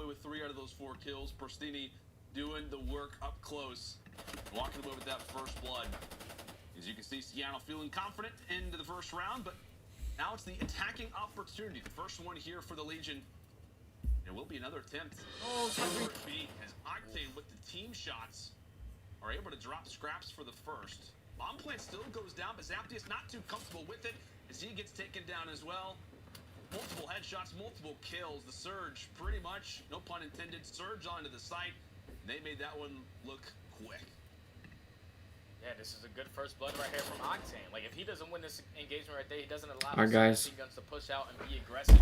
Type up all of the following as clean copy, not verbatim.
away with 3 out of those 4 kills. Pristini doing the work up close, walking away with that first blood. As you can see, Seattle feeling confident into the first round, but now it's the attacking opportunity. The first one here for the Legion. There will be another attempt. Over at B, as Octane with the team shots are able to drop scraps for the first. Bomb plant still goes down, but Zaptius not too comfortable with it as he gets taken down as well. Multiple headshots, multiple kills. The Surge, pretty much, no pun intended, Surge onto the site. They made that one look quick. Yeah, this is a good first blood right here from Octane. Like, if he doesn't win this engagement right there, he doesn't allow Alright, guys. guns to push out and be aggressive.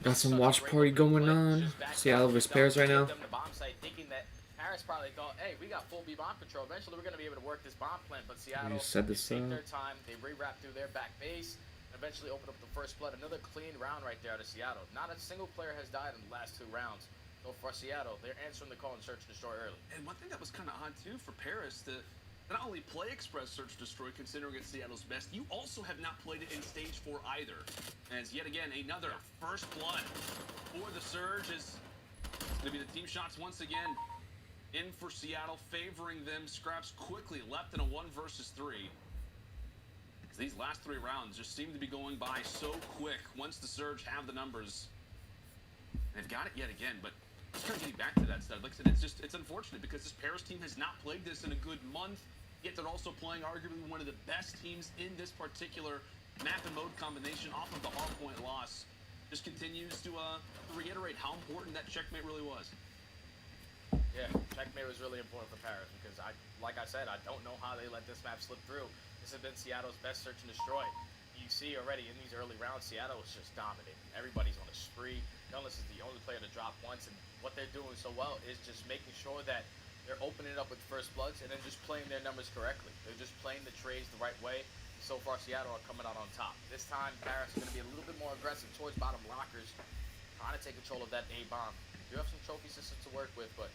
Got some watch party going on. Seattle vs Paris right now. The bomb site, thinking that Paris probably thought, hey, we got full B bomb control. Eventually, we're going to be able to work this bomb plant. But Seattle, set this take up. their time. They rewrap through their back base. And eventually open up the first blood. Another clean round right there out of Seattle. Not a single player has died in the last 2 rounds. So for Seattle, they're answering the call and search and destroy early. And one thing that was kind of odd, too, for Paris, to not only play Express Search Destroy, considering it's Seattle's best, you also have not played it in Stage 4 either. As yet again, another first blood for the Surge is going to be the team shots once again in for Seattle, favoring them. Scraps quickly left in a 1 versus 3. These last 3 rounds just seem to be going by so quick once the Surge have the numbers. They've got it yet again, but just kind of getting back to that stuff. Like I said, it's unfortunate because this Paris team has not played this in a good month, yet they're also playing arguably one of the best teams in this particular map and mode combination off of the hardpoint loss. Just continues to reiterate how important that checkmate really was. Yeah, checkmate was really important for Paris because, like I said, I don't know how they let this map slip through. This has been Seattle's best search and destroy. You see already in these early rounds, Seattle was just dominating. Everybody's on a spree. Nonetheless is the only player to drop once, and what they're doing so well is just making sure that they're opening it up with first bloods and then just playing their numbers correctly. They're just playing the trades the right way. So far, Seattle are coming out on top. This time, Paris is going to be a little bit more aggressive towards bottom lockers, trying to take control of that A bomb. You have some trophy systems to work with, but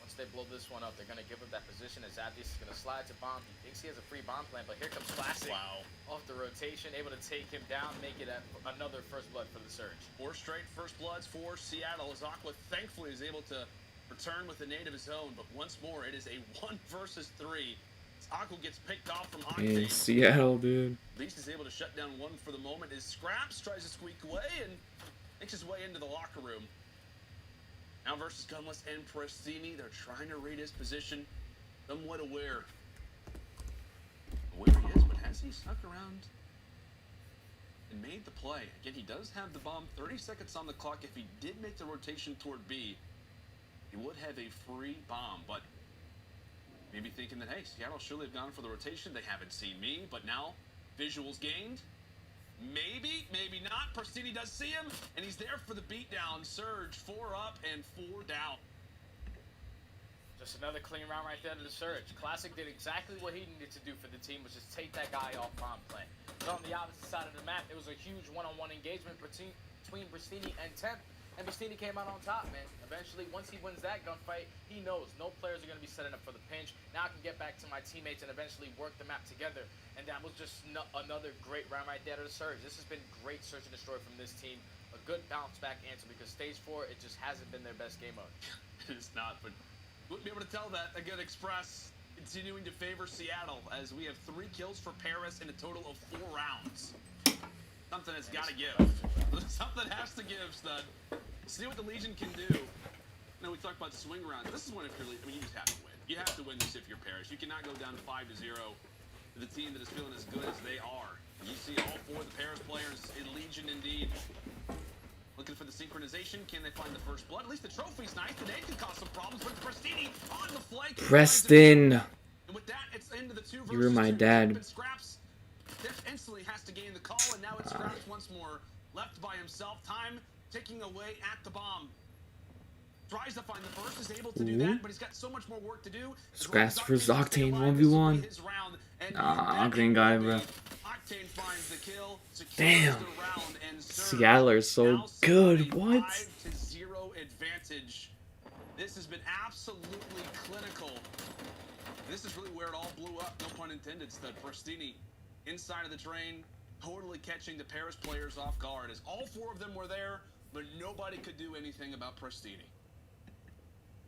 once they blow this one up, they're going to give him that position as Zaptius is going to slide to bomb. He thinks he has a free bomb plant, but here comes Classic. Wow. Off the rotation, able to take him down, make it another first blood for the Surge. 4 straight first bloods for Seattle as Aqua thankfully is able to return with a nade of his own, but once more, it is a 1 versus 3. Aqua gets picked off from Octane. In Seattle, dude. At least he's able to shut down 1 for the moment as Scraps tries to squeak away and makes his way into the locker room. Now versus Gunless and Pristini, they're trying to read his position, somewhat aware of where he is, but has he snuck around and made the play? Again, he does have the bomb, 30 seconds on the clock. If he did make the rotation toward B, he would have a free bomb, but maybe thinking that, hey, Seattle surely have gone for the rotation. They haven't seen me, but now visuals gained. Maybe, maybe not. Pristini does see him, and he's there for the beatdown. Surge, 4 up and 4 down. Just another clean round right there to the Surge. Classic did exactly what he needed to do for the team, was just take that guy off bomb plant. But on the opposite side of the map, it was a huge one-on-one engagement between Pristini and Temp, and Pristini came out on top, man. Eventually, once he wins that gunfight, he knows no players are going to be setting up for the pinch. Now I can get back to my teammates and eventually work the map together. And that was just another great round right there to the Surge. This has been great search and destroy from this team. A good bounce back answer because Stage 4, it just hasn't been their best game mode. It's not, but wouldn't be able to tell that. Again, Express continuing to favor Seattle as we have 3 kills for Paris in a total of 4 rounds. Something that's got to give. Something has to give, stud. See what the Legion can do. Now we talk about swing rounds. This is one if you're, I mean, you just have to win. You have to win this if you're Paris. You cannot go down 5-0 to the team that is feeling as good as they are. You see all 4 of the Paris players in Legion indeed. Looking for the synchronization. Can they find the first blood? At least the trophy's nice. The nade can cause some problems, but Pristini on the flank. Preston. And with that, it's into the 2 versus 2. You were my dad. Scraps instantly has to gain the call, and now it's Scraps once more left by himself. Time ticking away at the bomb. Tries to find the first, is able to do that, but he's got so much more work to do. Scraps for Octane 1v1. Octane guy, bro. Octane finds the kill, Damn. the round, and Seattle are so good. What? 5-0 advantage. This has been absolutely clinical. This is really where it all blew up, no pun intended, stud. Pristini inside of the train, totally catching the Paris players off guard as all 4 of them were there. but nobody could do anything about Prestini.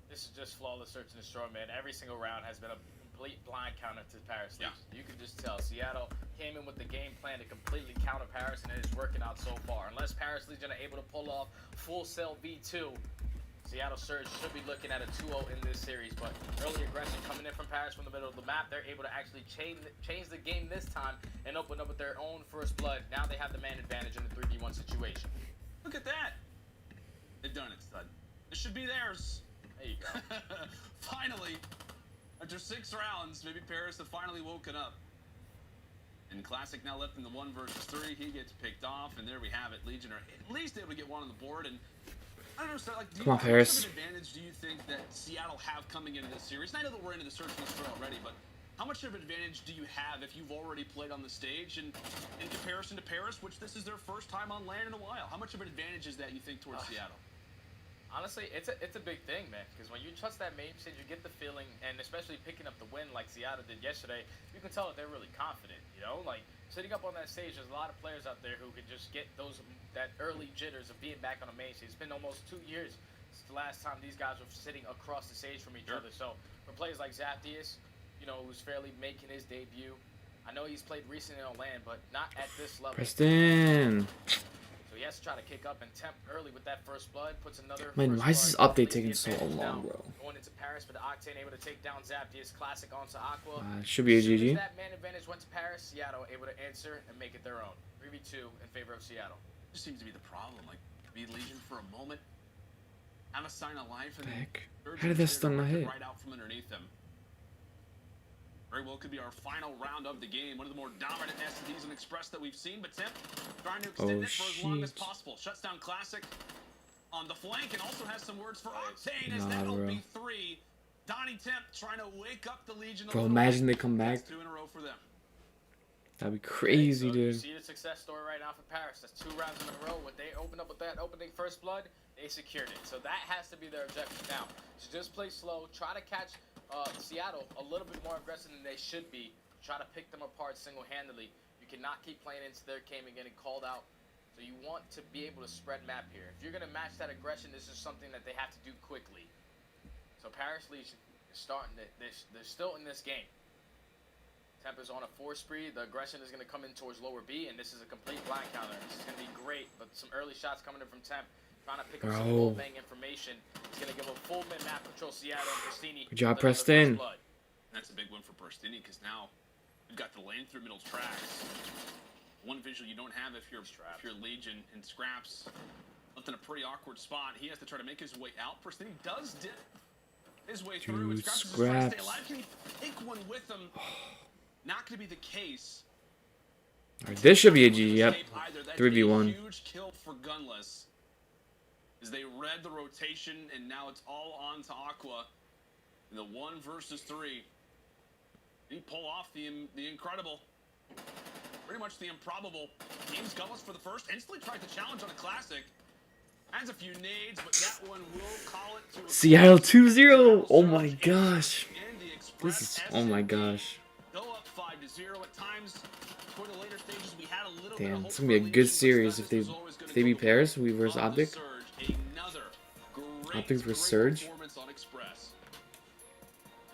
This is just flawless search and destroy, man. Every single round has been a complete blind counter to Paris Legion. Yeah. You can just tell Seattle came in with the game plan to completely counter Paris, and it is working out so far. Unless Paris Legion are able to pull off full cell V2, Seattle Surge should be looking at a 2-0 in this series. But early aggression coming in from Paris from the middle of the map, they're able to actually change the game this time and open up with their own first blood. Now they have the man advantage in the 3v1 situation. Look at that. They've done it, stud. This should be theirs. There you go. Finally, after 6 rounds, maybe Paris have finally woken up. And Classic now left in the 1 versus 3. He gets picked off, and there we have it. Legion are at least able to get one on the board. And I don't know, like, Come on, Paris. How much of an advantage do you think that Seattle have coming into this series? And I know that we're into the search and destroy already, but how much of an advantage do you have if you've already played on the stage and in comparison to Paris, which this is their first time on land in a while? How much of an advantage is that, you think, towards Seattle? Honestly, it's a big thing, man, because when you trust that main stage, you get the feeling, and especially picking up the win like Seattle did yesterday, you can tell that they're really confident, you know? Like, sitting up on that stage, there's a lot of players out there who could just get that early jitters of being back on a main stage. It's been almost 2 years since the last time these guys were sitting across the stage from each other. So, for players like Zapdius, you know, who's fairly making his debut, I know he's played recently on land, but not at this level. Preston. So he has to try to kick up and tempt early with that first blood. Puts another. Man, first why is this blood, update completes the taking so advantage long, now. bro? Going into Paris, but Octane able to take down Zapdius. Classic onto Aqua. Should be a As soon GG. as that man advantage went to Paris, Seattle able to answer and make it their own. 3v2 in favor of Seattle. Just seems to be the problem. Like, be Legion for a moment, have a sign of life, and Heck. Surge How did that and stun my Destroy hit? right out from underneath them. Very well could be our final round of the game. One of the more dominant S&Ds and Express that we've seen, but Temp trying to extend Oh, it for as long as shit. possible. Shuts down Classic on the flank and also has some words for Octane as Nah, that'll bro. be 3. Donnie Temp trying to wake up the Legion a Bro, little imagine bit. they come back. That's 2 in a row for them. That'd be crazy, So you dude. see the success story right now for Paris. That's 2 rounds in a row. When they opened up with that opening first blood, they secured it. So that has to be their objective now. To just play slow, try to catch Seattle a little bit more aggressive than they should be. Try to pick them apart single-handedly. You cannot keep playing into their game and getting called out. So you want to be able to spread map here. If you're going to match that aggression, this is something that they have to do quickly. So Paris Legion is starting to, they're still in this game. Temp is on a 4 spree. The aggression is going to come in towards lower B, and this is a complete blind counter. This is going to be great, but some early shots coming in from Temp. Trying to pick up some Bro. full bang information. It's going to give a full mid-map control Seattle and Prestini. Good job, with another Preston. first blood. That's a big one for Prestini because now we've got the lane through middle tracks. One visual you don't have if you're Legion, and Scraps left in a pretty awkward spot. He has to try to make his way out. Prestini does dip his way through. And Dude, Scraps is just trying to stay Scraps. alive. Can he take one with him? Not going to be the case. Alright, this should be a GG. Yep. Either. That's 3v1. a huge kill for Gunless. As they read the rotation, and now it's all on to Aqua. In the 1 versus 3. Did he pull off the incredible? Pretty much the improbable. Games Gunless for the first. Instantly tried to challenge on a Classic. Has a few nades, but that one will call it to a Seattle 2-0. Oh my gosh. And the Express This is, oh my gosh. go up 5-0 at times. Toward the later stages, we had a little bit of Damn, hope it's gonna be a for good Legion, but series if this they was always gonna beat go the Paris. way We versus of the Optic. Surge. Another great, Optic versus great Surge. performance on Express.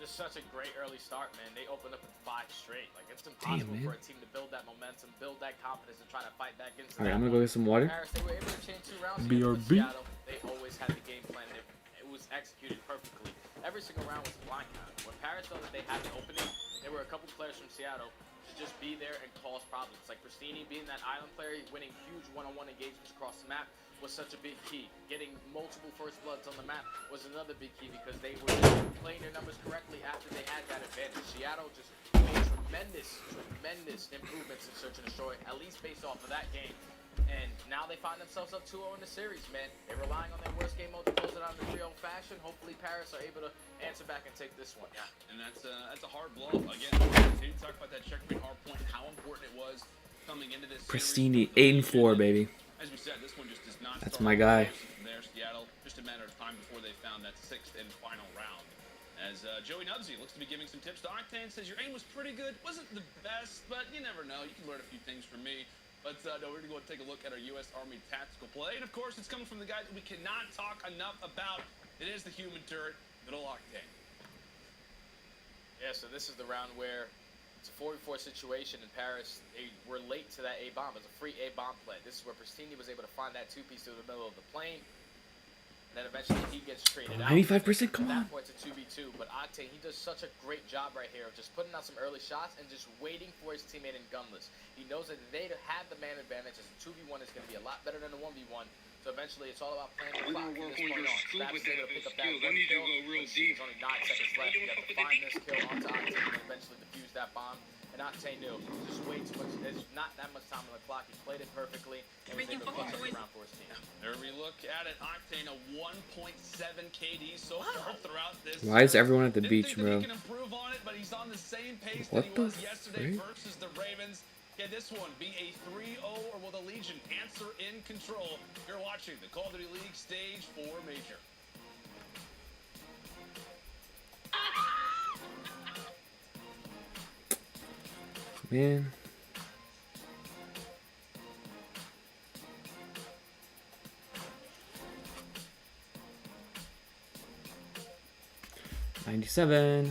Just such a great early start, man. They opened up with 5 straight. Like, it's Damn, impossible man. for a team to build that momentum, build that confidence, and try to fight back into Alright, that I'm gonna go get some water. Paris, they were able to change 2 rounds. BRB. against Seattle. They always had the game plan. It was executed perfectly. Every single round was a blind count. When Paris felt that they had an opening, there were a couple players from Seattle to just be there and cause problems. Like Prestini being that island player, winning huge one-on-one engagements across the map was such a big key. Getting multiple first bloods on the map was another big key because they were playing their numbers correctly after they had that advantage. Seattle just made tremendous improvements in Search and Destroy, at least based off of that game. And now they find themselves up 2-0 in the series, man. They're relying on their worst game mode to close it out in the 3-0 fashion. Hopefully Paris are able to answer back and take this one. Yeah, and that's a hard blow. Again, we talk about that checkmate hard point and how important it was coming into this Prestini, series. 8-4, baby. As we said, this one just does not That's start my guy. from there, Seattle. Just a matter of time before they found that 6th and final round. As Joey Nubsy looks to be giving some tips to Octane, says your aim was pretty good. Wasn't the best, but you never know. You can learn a few things from me. But no, we're going to go and take a look at our U.S. Army tactical play. And, of course, it's coming from the guy that we cannot talk enough about. It is the human turret, Middle Octane. Yeah, so this is the round where it's a 4v4 situation in Paris. They were late to that A-bomb. It was a free A-bomb play. This is where Pristini was able to find that two-piece through the middle of the plane. And then eventually he gets traded out. 95%, come on. At that point, it's a 2v2. But Octane, he does such a great job right here of just putting out some early shots and just waiting for his teammate in gunless. He knows that they have the man advantage. As a 2v1 is going to be a lot better than a 1v1. So eventually, it's all about playing the clock from this point on. Travis is able to pick up that one kill. There's only 9 seconds left. You have to find this kill onto Octane and eventually defuse that bomb. And Octane knew. Just way too much. There's not that much time on the clock. He played it perfectly and was able to finish the round for his team. There we look at it. Octane, a 1.7 KD so far throughout this. Why is everyone at the Didn't beach, think that bro? he can improve on it, but he's on the same pace What that he the was yesterday frick? versus the Ravens. Can this one be a 3-0, or will the Legion answer in control? You're watching the Call of Duty League Stage 4 Major. Man. $97.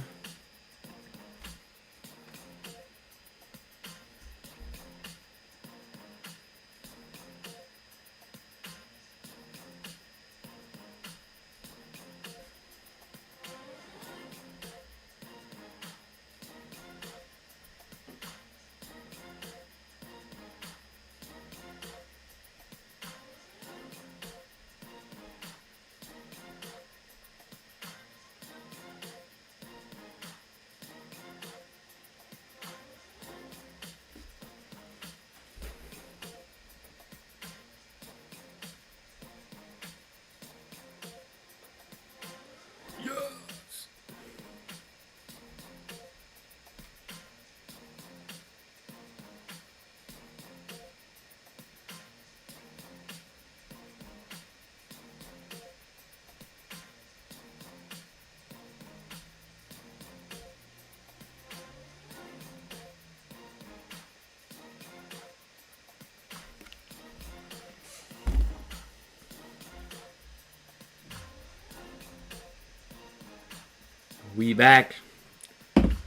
We back.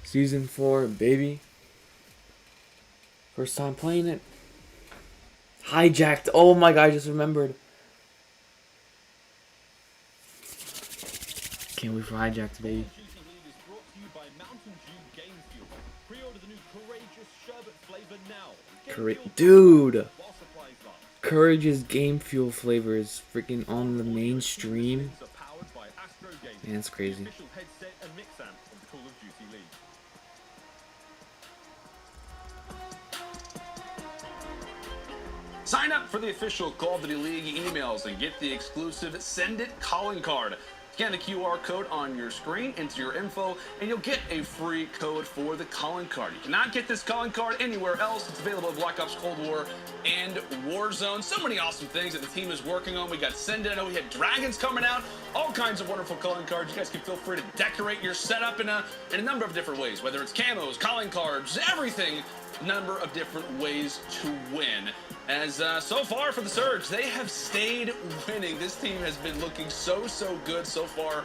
Season 4, baby. First time playing it. Hijacked. Oh my god, I just remembered. Can't wait for Hijacked, baby. Dude. Courage's Game Fuel flavor is freaking on the mainstream. Man, it's crazy. Sign up for the official Call of Duty League emails and get the exclusive Send It calling card. Scan the QR code on your screen, enter your info, and you'll get a free code for the calling card. You cannot get this calling card anywhere else. It's available in Black Ops Cold War and Warzone. So many awesome things that the team is working on. We got Send It. I know we had Dragons coming out. All kinds of wonderful calling cards. You guys can feel free to decorate your setup in a number of different ways, whether it's camos, calling cards, everything. Number of different ways to win. As so far for the Surge, they have stayed winning. This team has been looking so good so far.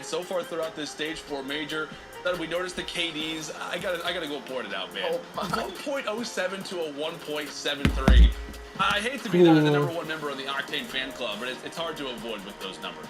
So far throughout this stage 4 major, that we noticed the KDs. I gotta go point it out, man. 1.07 to a 1.73. I hate to be the number 1 member of the Octane fan club, but it's hard to avoid with those numbers.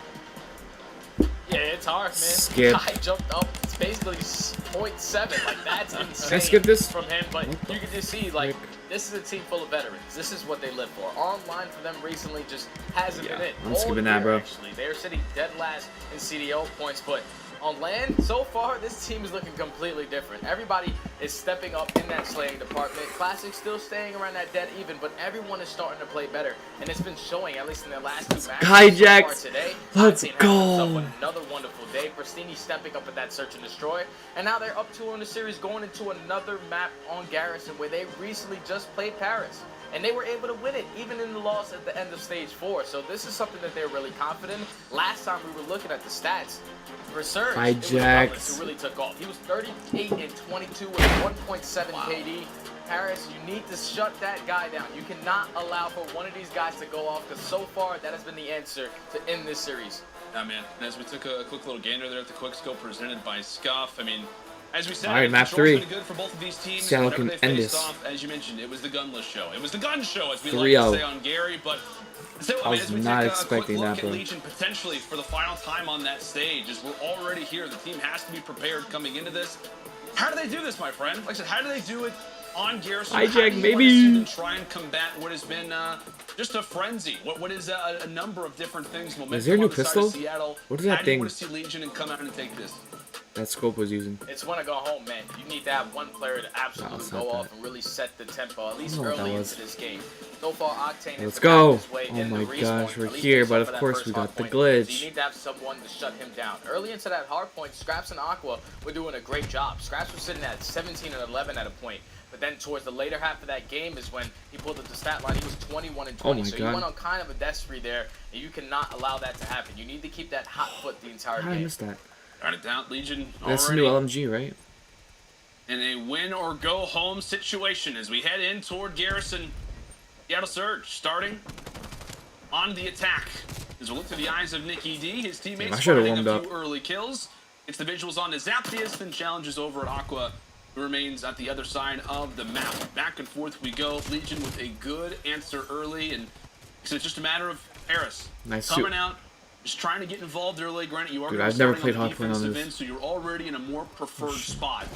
Yeah, it's hard, man. Skip. Guy jumped up. It's basically 0.7. Like, that's insane. Can I skip this? From him, but you can just see, like, this is a team full of veterans. This is what they live for. Online for them recently just hasn't been it. I'm skipping that, bro. Actually, they're sitting dead last in Cdl points, but on land, so far, this team is looking completely different. Everybody is stepping up in that slaying department. Classic still staying around that dead even, but everyone is starting to play better, and it's been showing, at least in their last 2 matches Hijacked. so far today. Let's Octane go. having himself another wonderful day. Pristini stepping up at that search and destroy, and now they're up 2 in the series, going into another map on Garrison, where they recently just played Paris. And they were able to win it, even in the loss at the end of stage 4. So this is something that they're really confident in. Last time we were looking at the stats, for Surge, it was Douglas who really took off. He was 38 and 22 with 1.7 KD. Paris, you need to shut that guy down. You cannot allow for one of these guys to go off, because so far that has been the answer to end this series. Yeah, man. And as we took a quick little gander there at the quick scope presented by Scuff, I mean, as we said, all right, map control's 3. been good for both of these teams. Seattle Whenever can they end faced this. off, as you mentioned, it was the gunless show. It was the gun show, as we 3-0. like to say on Gary. But so, I was as we not take expecting a quick look that, at bro. Legion potentially for the final time on that stage, as we're already here, the team has to be prepared coming into this. How do they do this, my friend? Like I said, how do they do it on Garrison? Hijack, How do you want to baby. see them try and combat what has been just a frenzy? What is a number of different things? Is there a new Momentum on the side of pistol? Seattle. What is that How do you thing want to see Legion and come out and take this? that Scope was using? It's when I go home, man. You need to have one player to absolutely it's go not off that. and really set the tempo, at I least don't know what early that into was. this game. So far, Octane Let's has go. his way Oh in my the respawn, gosh, we're at least here, based but off of that course first we hard got the point. glitch. So you need to have someone to shut him down. Early into that hard point, Scraps and Aqua were doing a great job. Scraps was sitting at 17 and 11 at a point. But then towards the later half of that game is when he pulled up the stat line. He was 21 and 20. Oh my so God. he went on kind of a death spree there, and you cannot allow that to happen. You need to keep that hot foot the entire How did I game. miss that? Got it down, Legion. That's the already new LMG, right? in a win or go home situation as we head in toward Garrison. Seattle Surge starting on the attack. As we look through the eyes of Nicky D, his teammates I should've finding warmed a few up. early kills. It's the visuals on to Zaptius, then challenges over at Aqua, who remains at the other side of the map. Back and forth we go. Legion with a good answer early, and so it's just a matter of Paris Nice coming suit. out, just trying to get involved early. Granted, you are Dude, gonna be I've never starting played on the hardpoint on defensive this. end, so you're already in a more preferred spot.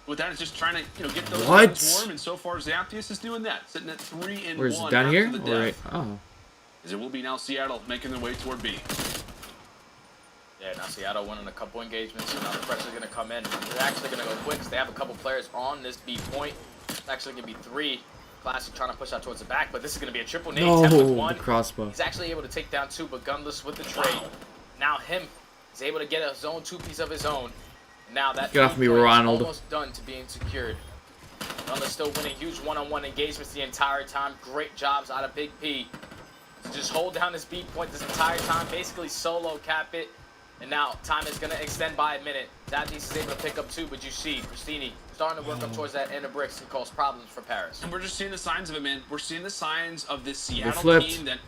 With that, it's just trying to get those What? guns warm, and so far Zaptius is doing that, sitting at 3 and 1. Where is it? Down here? after the Or death. right? Oh. As it will be now Seattle making their way toward B. Yeah, now Seattle winning a couple engagements, so now the pressure's going to come in. They're actually going to go quick because they have a couple players on this B point. It's actually going to be 3. Classic trying to push out towards the back, but this is going to be a triple nade. No, 10 with the 1. crossbow. He's actually able to take down 2, but gunless with the trade. Now him is able to get a zone 2 piece of his own. Now that Get off me, 3 point is Ronald. almost done to being secured. Gunless still winning huge one-on-one engagements the entire time. Great jobs out of Big P. To just hold down this B point this entire time, basically solo cap it. And now time is going to extend by a minute. Zaptius is able to pick up 2, but you see Christini starting to work up towards that end of bricks and cause problems for Paris. And we're just seeing the signs of it, man. We're seeing the signs of this Seattle flipped. team that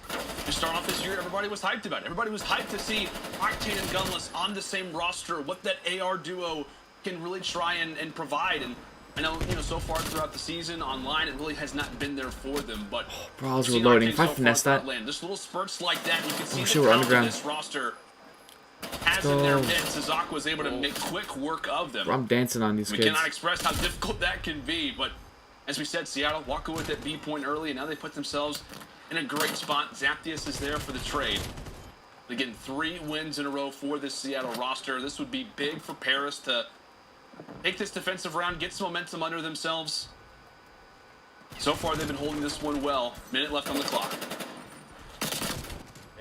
to start off this year, everybody was hyped about. Everybody was hyped to see Octane and Gunless on the same roster, what that AR duo can really try and provide. And I know, so far throughout the season online, it really has not been there for them. But Bro, I was we've seen reloading. Octane If I so far finesse throughout that. land. Just little spurts like that, you can see Oh, the shit, we're talent underground. of this roster has in their go. midst as Aqua was able to make quick work of them. Bro, I'm dancing on these We kids. cannot express how difficult that can be, but as we said, Seattle walking with that B point early, and now they put themselves in a great spot. Zaptius is there for the trade. Again, 3 wins in a row for this Seattle roster. This would be big for Paris to take this defensive round, get some momentum under themselves. So far, they've been holding this one well. Minute left on the clock.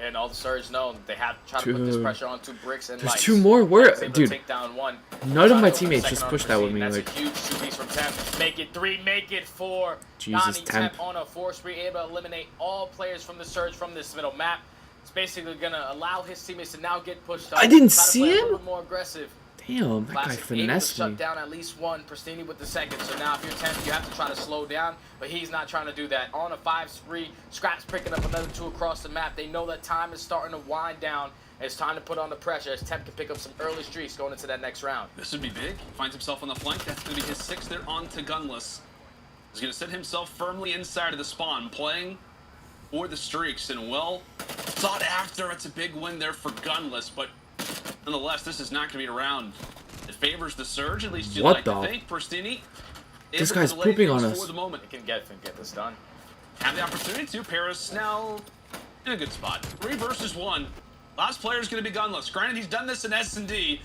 And all the Surge know they have to try to put this Dude. pressure onto bricks and There's lights. 2 more? Where? Able to Dude, take down 1. none of my Trying to open teammates the just second on pushed that with Christine. me. That's Like, a huge 2-piece from Temp. Make it 3, make it 4. Jesus, Nani Temp. on a 4 spree, able to eliminate all players from the Surge from this middle map. It's basically going to allow his teammates to now get pushed up. I didn't Try to see play him? A little more aggressive. damn, that guy Classic able to finessed shut me. down at least 1. Pristini with the second. So now if you're Temp, you have to try to slow down. But he's not trying to do that. On a 5 spree, Scraps picking up another 2 across the map. They know that time is starting to wind down. It's time to put on the pressure as Temp can pick up some early streaks going into that next round. This would be big. Finds himself on the flank. That's going to be his 6th there on to Gunless. He's going to set himself firmly inside of the spawn, playing for the streaks. And well sought after. It's a big win there for Gunless, but nonetheless, this is not going to be a round that favors the Surge. At least you'd What like the? to think. Pristini. This able to guy's delay pooping on things us. For the moment. They can get this done. Have the opportunity to. Paris now in a good spot. 3 versus 1. Last player is going to be Gunless. Granted, he's done this in S&D,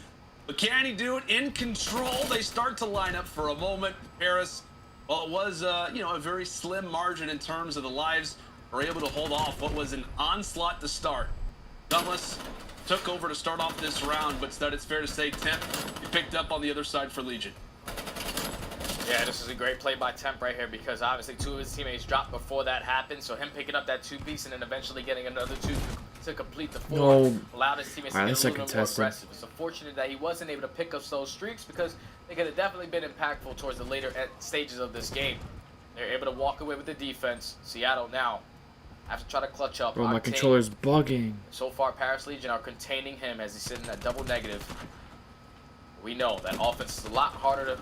but can he do it in control? They start to line up for a moment. Paris, well, it was, a very slim margin in terms of the lives, were able to hold off what was an onslaught to start. Gunless took over to start off this round, but instead it's fair to say Temp, he picked up on the other side for Legion. Yeah, this is a great play by Temp right here because obviously 2 of his teammates dropped before that happened. So him picking up that 2 piece and then eventually getting another 2 to complete the 4. No. Allowed his teammates to Alright, get let's a little bit more contested. aggressive. It's unfortunate that he wasn't able to pick up those streaks because they could have definitely been impactful towards the later stages of this game. They're able to walk away with the defense. Seattle now have to try to clutch up. Bro, my Octane. controller's bugging. So far, Paris Legion are containing him as he's sitting at double negative. We know that offense is a lot harder to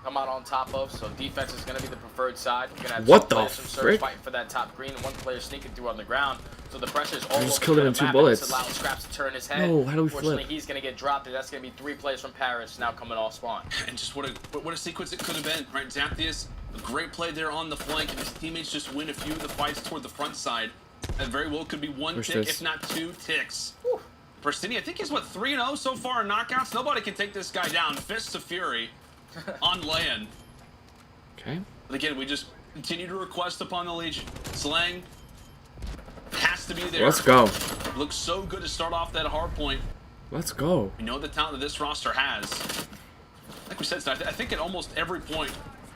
come out on top of, so defense is going to be the preferred side. You're going to have What two the players from Surge frick? fighting for that top green and one player sneaking through on the ground. So the pressure is all over just killed him in the 2 map, and bullets. it's allowing Scraps to turn his head. No, how do we Fortunately, flip? he's going to get dropped, and that's going to be 3 players from Paris now coming off spawn. And just what a sequence it could have been, right? Zaptius, a great play there on the flank, and his teammates just win a few of the fights toward the front side. That very well could be 1 Push tick, this. if not 2 ticks. Pristini, I think he's, what, 3-0 so far in knockouts? Nobody can take this guy down. Fists of Fury on land. Okay. But again, we just continue to request upon the Legion. Slang has to be there. Let's go. Looks so good to start off that hard point. Let's go. We know the talent that this roster has. Like we said, I think at almost every point,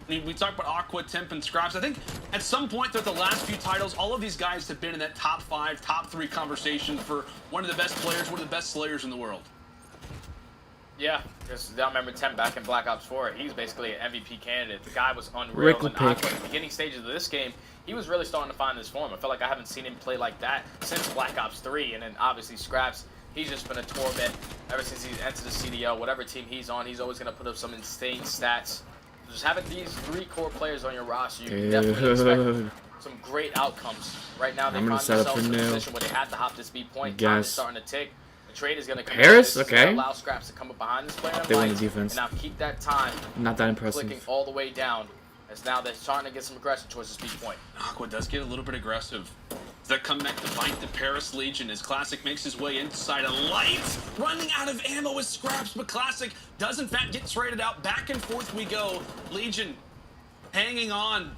I mean, we talk about Aqua, Temp, and Scraps. I think at some point throughout the last few titles, all of these guys have been in that top 5, top 3 conversation for one of the best players, one of the best slayers in the world. Yeah, because I remember Temp back in Black Ops 4. He's basically an MVP candidate. The guy was unreal. And Aqua, at the beginning stages of this game, he was really starting to find his form. I feel like I haven't seen him play like that since Black Ops 3. And then obviously Scraps, he's just been a torment ever since he's entered the Cdl. Whatever team he's on, he's always going to put up some insane stats. Just having these 3 core players on your roster, you can definitely expect some great outcomes. Right now, they find themselves in a position where they had to hop this B point. Time is starting to tick. The trade is going to come Paris, in. okay. Allow Scraps to come up behind this player. They win the defense. And now keep that time. Not that impressive. Clicking all the way down. As now they're starting to get some aggression towards this B point. Aqua does get a little bit aggressive. That comeback to bite the Paris Legion as Classic makes his way inside a light. Running out of ammo with Scraps, but Classic does in fact get traded out. Back and forth we go. Legion hanging on.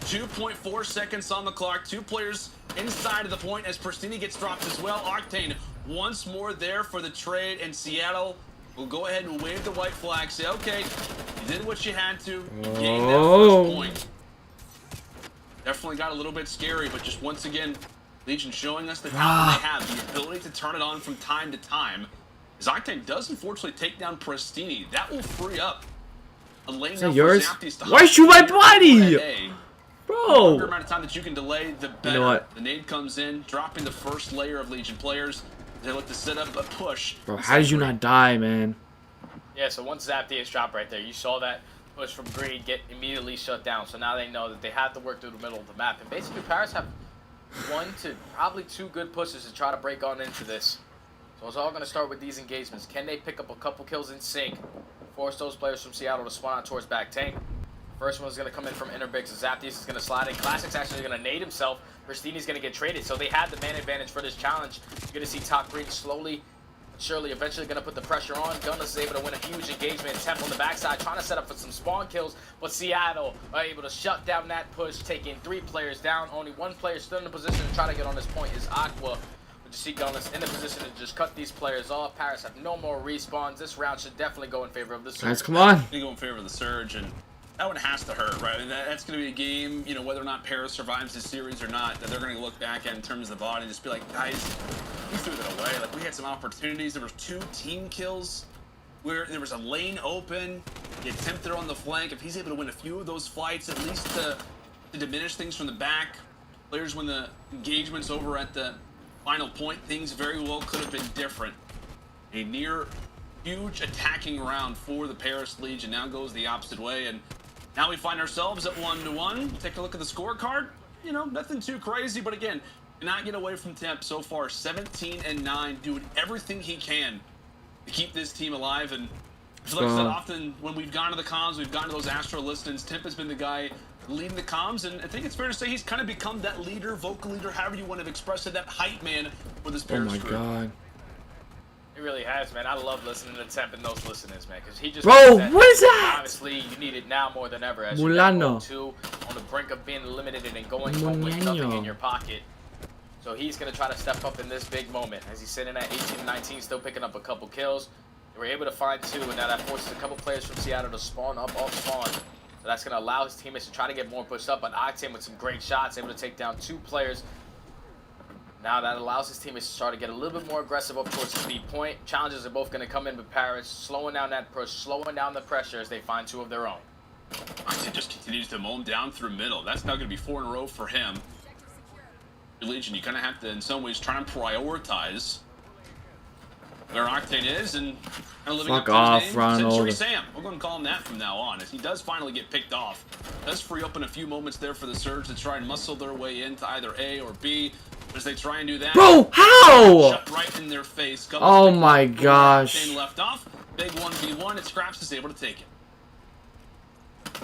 2.4 seconds on the clock. 2 players inside of the point as Pristini gets dropped as well. Octane once more there for the trade, and Seattle will go ahead and wave the white flag. Say, okay, you did what you had to. You gained that first point. Definitely got a little bit scary, but just once again, Legion showing us the talent they have, the ability to turn it on from time to time. As Octane does unfortunately take down Pristini, that will free up a lane now for yours? Zaptius to Why shoot my body? The Bro! longer amount of time that you can delay, the better. You know what? The nade comes in, dropping the first layer of Legion players. They look to set up a push. Bro, how did you not die, man? Yeah, so once Zaptius dropped right there, you saw that push from Green get immediately shut down. So now they know that they have to work through the middle of the map. And basically, Paris have 1 to probably 2 good pushes to try to break on into this. So it's all going to start with these engagements. Can they pick up a couple kills in sync? Force those players from Seattle to spawn out towards back tank. First one's going to come in from inner bigs. Zaptius is going to slide in. Classic's actually going to nade himself. Pristini's going to get traded. So they have the man advantage for this challenge. You're going to see top green slowly but surely eventually going to put the pressure on. Gunless is able to win a huge engagement. Temp on the backside trying to set up for some spawn kills. But Seattle are able to shut down that push, taking 3 players down. Only 1 player still in the position to try to get on this point is Aqua. But you see Gunless in the position to just cut these players off. Paris have no more respawns. This round should definitely go in favor of the Surge. Guys, come on. They go in favor of the Surge, and that one has to hurt, right? I mean, that's going to be a game, you know, whether or not Paris survives this series or not, that they're going to look back at in terms of the VOD and just be like, guys, we threw that away. Like, we had some opportunities. There was 2 team kills where there was a lane open. He attempted on the flank. If he's able to win a few of those fights, at least to diminish things from the back, players, when the engagement's over at the final point, things very well could have been different. A near huge attacking round for the Paris Legion now goes the opposite way, and now we find ourselves at 1-1. Take a look at the scorecard. You know, nothing too crazy, but again, cannot get away from Temp so far. 17-9, doing everything he can to keep this team alive. And like I said, often when we've gone to the comms, we've gone to those Astro listings, Temp has been the guy leading the comms, and I think it's fair to say he's kind of become that leader, vocal leader, however you want to express it, that hype man for this Paris group. Oh my god. He really has, man. I love listening to Temp and those listeners, man, because he just. Bro, what is that? Honestly, you need it now more than ever. As Mulano. You're on the brink of being eliminated and going home with nothing in your pocket. So he's going to try to step up in this big moment as he's sitting at 18-19, still picking up a couple kills. They were able to find 2, and now that forces a couple players from Seattle to spawn up off spawn. So that's going to allow his teammates to try to get more pushed up. But Octane with some great shots, able to take down 2 players Now that allows his teammates to start to get a little bit more aggressive up towards the speed point. Challenges are both going to come in with Paris, slowing down that push, slowing down the pressure as they find two of their own. He just continues to mow him down through middle. That's now going to be 4 in a row for him. Legion, you kind of have to, in some ways, try and prioritize where Octane is and kind of living Fuck up to his off, name. Ronald. Century Sam. We're going to call him that from now on, as he does finally get picked off. Does free up in a few moments there for the Surge to try and muscle their way into either A or B. As they try and do that, Bro, how? shut right in their face. Oh my gosh. Octane left off. Big 1v1, and Scraps is able to take it.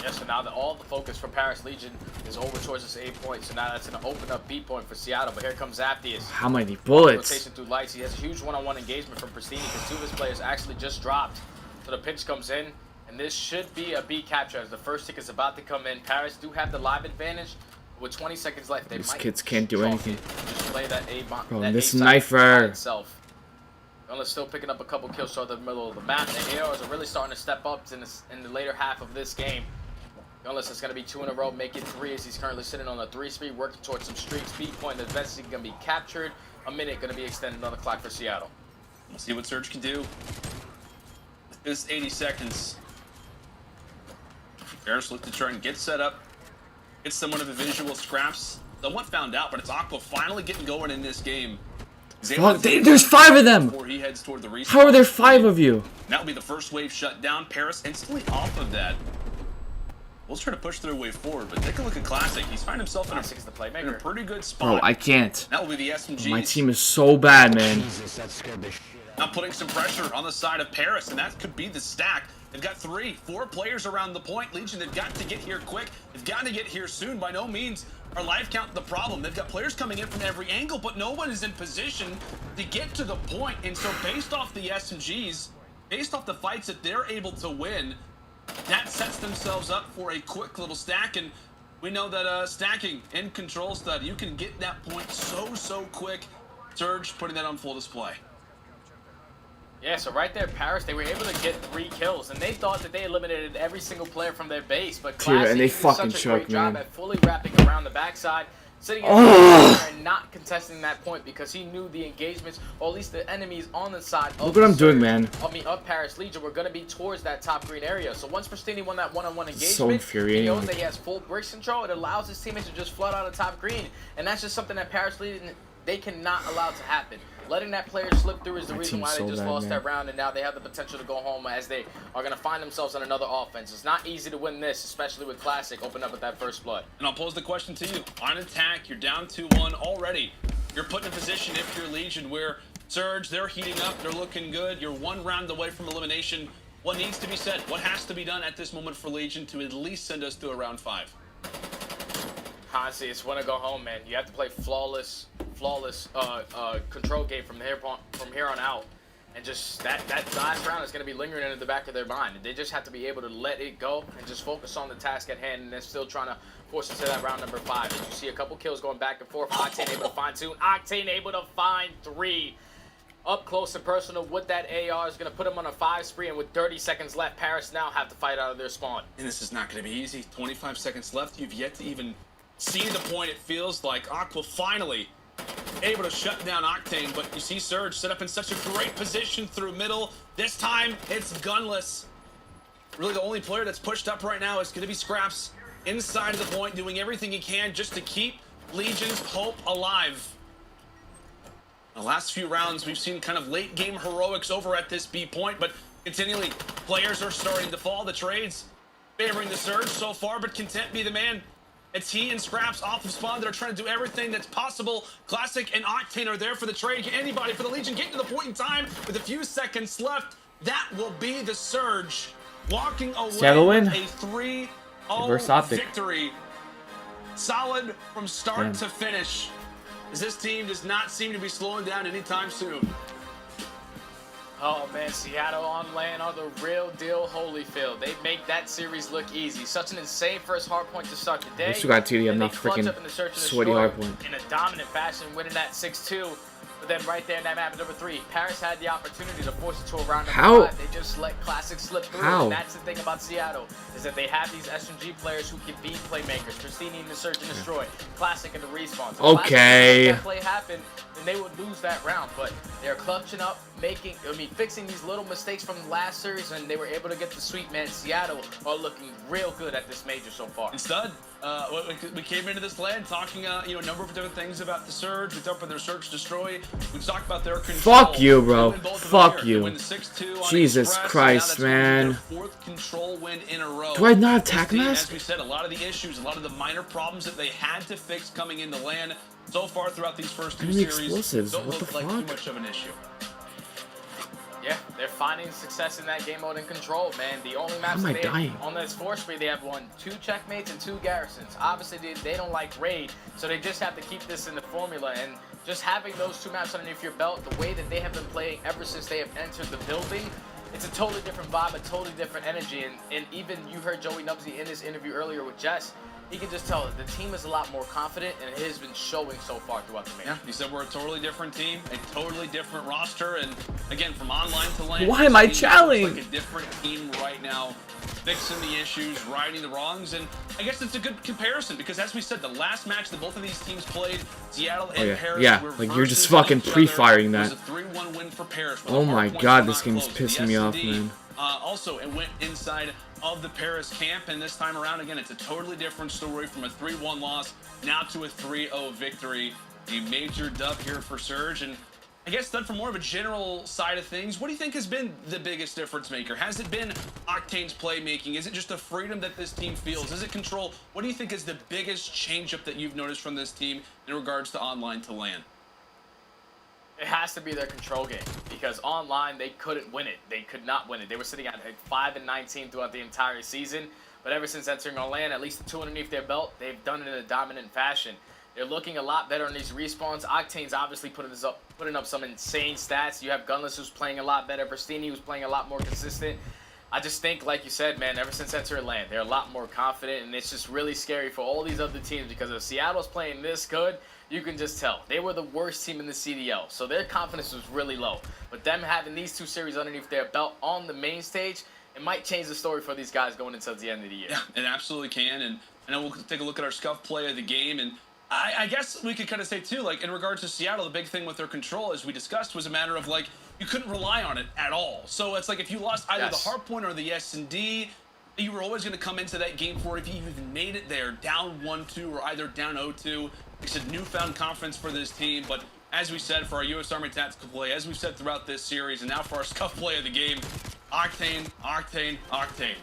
Yes, so now that all the focus for Paris Legion is over towards this A point, so now that's going to open up B point for Seattle. But here comes Aptius. How many bullets? Rotation through lights. He has a huge one-on-one engagement from Pristini because 2 of his players actually just dropped. So the pinch comes in, and this should be a B capture as the first tick is about to come in. Paris do have the live advantage. With 20 seconds left, they These might kids can't do anything. Just play that A bomb. Bro, that this A side sniper. by itself. Gunless still picking up a couple kills toward the middle of the map. The ARs are really starting to step up in the later half of this game. Gunless is going to be 2 in a row, make it 3 as he's currently sitting on a 3 speed, working towards some streaks. Speed point eventually going to be captured. A minute going to be extended on the clock for Seattle. We'll see what Surge can do. This 80 seconds. Paris look to try and get set up. Get somewhat of a visual. Scraps somewhat found out, but it's Aqua finally getting going in this game. Fuck, there's 5 of them! Before he heads toward the respawn. How are there 5 of you? That will be the first wave shut down. Paris instantly off of that. We'll try to push their way forward, but take a look at Classic. He's found himself in Classic's the playmaker. a pretty good spot. Bro, I can't. That will be the SMGs. My team is so bad, man. Now putting some pressure on the side of Paris, and that could be the stack. They've got 3, 4 players around the point. Legion, they've got to get here quick. They've got to get here soon. By no means are life count the problem. They've got players coming in from every angle, but no one is in position to get to the point. And so based off the SMGs, based off the fights that they're able to win, that sets themselves up for a quick little stack. And we know that stacking in Control Stud, you can get that point so quick. Surge putting that on full display. Yeah, so right there, Paris, they were able to get 3 kills, and they thought that they eliminated every single player from their base, but Classic and they did fucking such a great choked, job man. at fully wrapping around the backside, sitting in the and not contesting that point because he knew the engagements, or at least the enemies on the side of Look what I'm doing, man. of Paris Legion were going to be towards that top green area. So once Pristini won that one-on-one engagement, So infuriating. he knows that he has full bricks control. It allows his teammates to just flood out of top green, and that's just something that Paris Legion, they cannot allow to happen. Letting that player slip through is the reason why they just lost that round, and now they have the potential to go home as they are going to find themselves on another offense. It's not easy to win this, especially with Classic open up with that first blood. And I'll pose the question to you. On attack, you're down 2-1 already. You're put in a position, if you're Legion, where Surge, they're heating up, they're looking good. You're 1 round away from elimination. What needs to be said? What has to be done at this moment for Legion to at least send us to a round 5? Honestly, it's when I go home, man. You have to play flawless control game from here on out, and just that last round is going to be lingering in the back of their mind. They just have to be able to let it go and just focus on the task at hand, and they're still trying to force it to that round number 5. As you see a couple kills going back and forth. Octane able to find 2, Octane able to find 3. Up close and personal with that AR is going to put him on a 5 spree, and with 30 seconds left, Paris now have to fight out of their spawn. And this is not going to be easy. 25 seconds left. You've yet to even see the point. It feels like Aqua finally able to shut down Octane, but you see Surge set up in such a great position through middle. This time, it's gunless. Really, the only player that's pushed up right now is going to be Scraps inside of the point, doing everything he can just to keep Legion's hope alive. The last few rounds, we've seen kind of late game heroics over at this B point, but continually, players are starting to fall. The trades favoring the Surge so far, but Content be the man. It's he and Scraps off of spawn that are trying to do everything that's possible. Classic and Octane are there for the trade. Anybody for the Legion getting to the point in time with a few seconds left. That will be the Surge walking away with a 3-0 victory. Solid from start to finish, as this team does not seem to be slowing down anytime soon. Oh man, Seattle on land are the real deal Holyfield. They make that series look easy. Such an insane first hardpoint to start the day. We still got TDM, not freaking sweaty hardpoint. In a dominant fashion, winning that 6-2. But then right there in that map at number 3, Paris had the opportunity to force it to a round How? number 5. They just let Classic slip through. How? And that's the thing about Seattle, is that they have these SMG players who can be playmakers. Christini in the Search and Destroy, Classic in the Respawn. So Okay. If that play happened, then they would lose that round. But they're clutching up, fixing these little mistakes from the last series, and they were able to get the sweep. Man, Seattle are looking real good at this major so far. And Stud, we came into this land talking, a number of different things about the Surge. We talked about their Search Destroy. We talked about their control. Fuck you, bro. Fuck you. Win the 6-2 on Jesus Express, Christ, and now that's man. their 4th control win in a row. Do I not attack This team, mask? as we said, a lot of the issues, a lot of the minor problems that they had to fix coming into land so far throughout these first 2 Enemy series explosives, don't what look the like fuck? too much of an issue. Yeah, they're finding success in that game mode and control, man. The only maps How am I that they dying? on this 4-spree, they have won 2 checkmates and 2 garrisons. Obviously, they don't like raid, so they just have to keep this in the formula. And just having those 2 maps underneath your belt, the way that they have been playing ever since they have entered the building, it's a totally different vibe, a totally different energy. And even you heard Joey Nubsy in his interview earlier with Jess. He can just tell that the team is a lot more confident, and it has been showing so far throughout the major. Yeah, he said we're a totally different team, a totally different roster, and again, from online to land. Why am I this team challenged? looks like a different team right now, fixing the issues, righting the wrongs, and I guess it's a good comparison because, as we said, the last match that both of these teams played, Seattle and Paris, yeah, were like you're just versus fucking each other. pre-firing It was that. a 3-1 win for Paris. Oh my god, this game's pissing me off, man. Also, it went inside of the Paris camp, and this time around, again, it's a totally different story from a 3-1 loss now to a 3-0 victory. A major dub here for Surge, and I guess then from more of a general side of things, what do you think has been the biggest difference maker? Has it been Octane's playmaking? Is it just the freedom that this team feels? Is it control? What do you think is the biggest change-up that you've noticed from this team in regards to online to LAN? It has to be their control game, because online they couldn't win it. They could not win it. They were sitting at 5-19 throughout the entire season, but ever since entering on LAN, at least the 2 underneath their belt, they've done it in a dominant fashion. They're looking a lot better in these respawns. Octane's obviously putting up some insane stats. You have Gunless, who's playing a lot better. Bristini, who's playing a lot more consistent. I just think, like you said, man, ever since entering LAN, they're a lot more confident, and it's just really scary for all these other teams, because if Seattle's playing this good, you can just tell. They were the worst team in the CDL, so their confidence was really low. But them having these 2 series underneath their belt on the main stage, it might change the story for these guys going into the end of the year. Yeah, it absolutely can, and I know we'll take a look at our scuff play of the game, and I guess we could kind of say, too, like, in regards to Seattle, the big thing with their control, as we discussed, was a matter of, like, you couldn't rely on it at all. So it's like if you lost either the hard point or the S&D, you were always going to come into that game for, if you even made it there, down 1-2 or either down 0-2. It's a newfound confidence for this team, but as we said for our U.S. Army tactical play, as we've said throughout this series, and now for our scuff play of the game, Octane, Octane, Octane.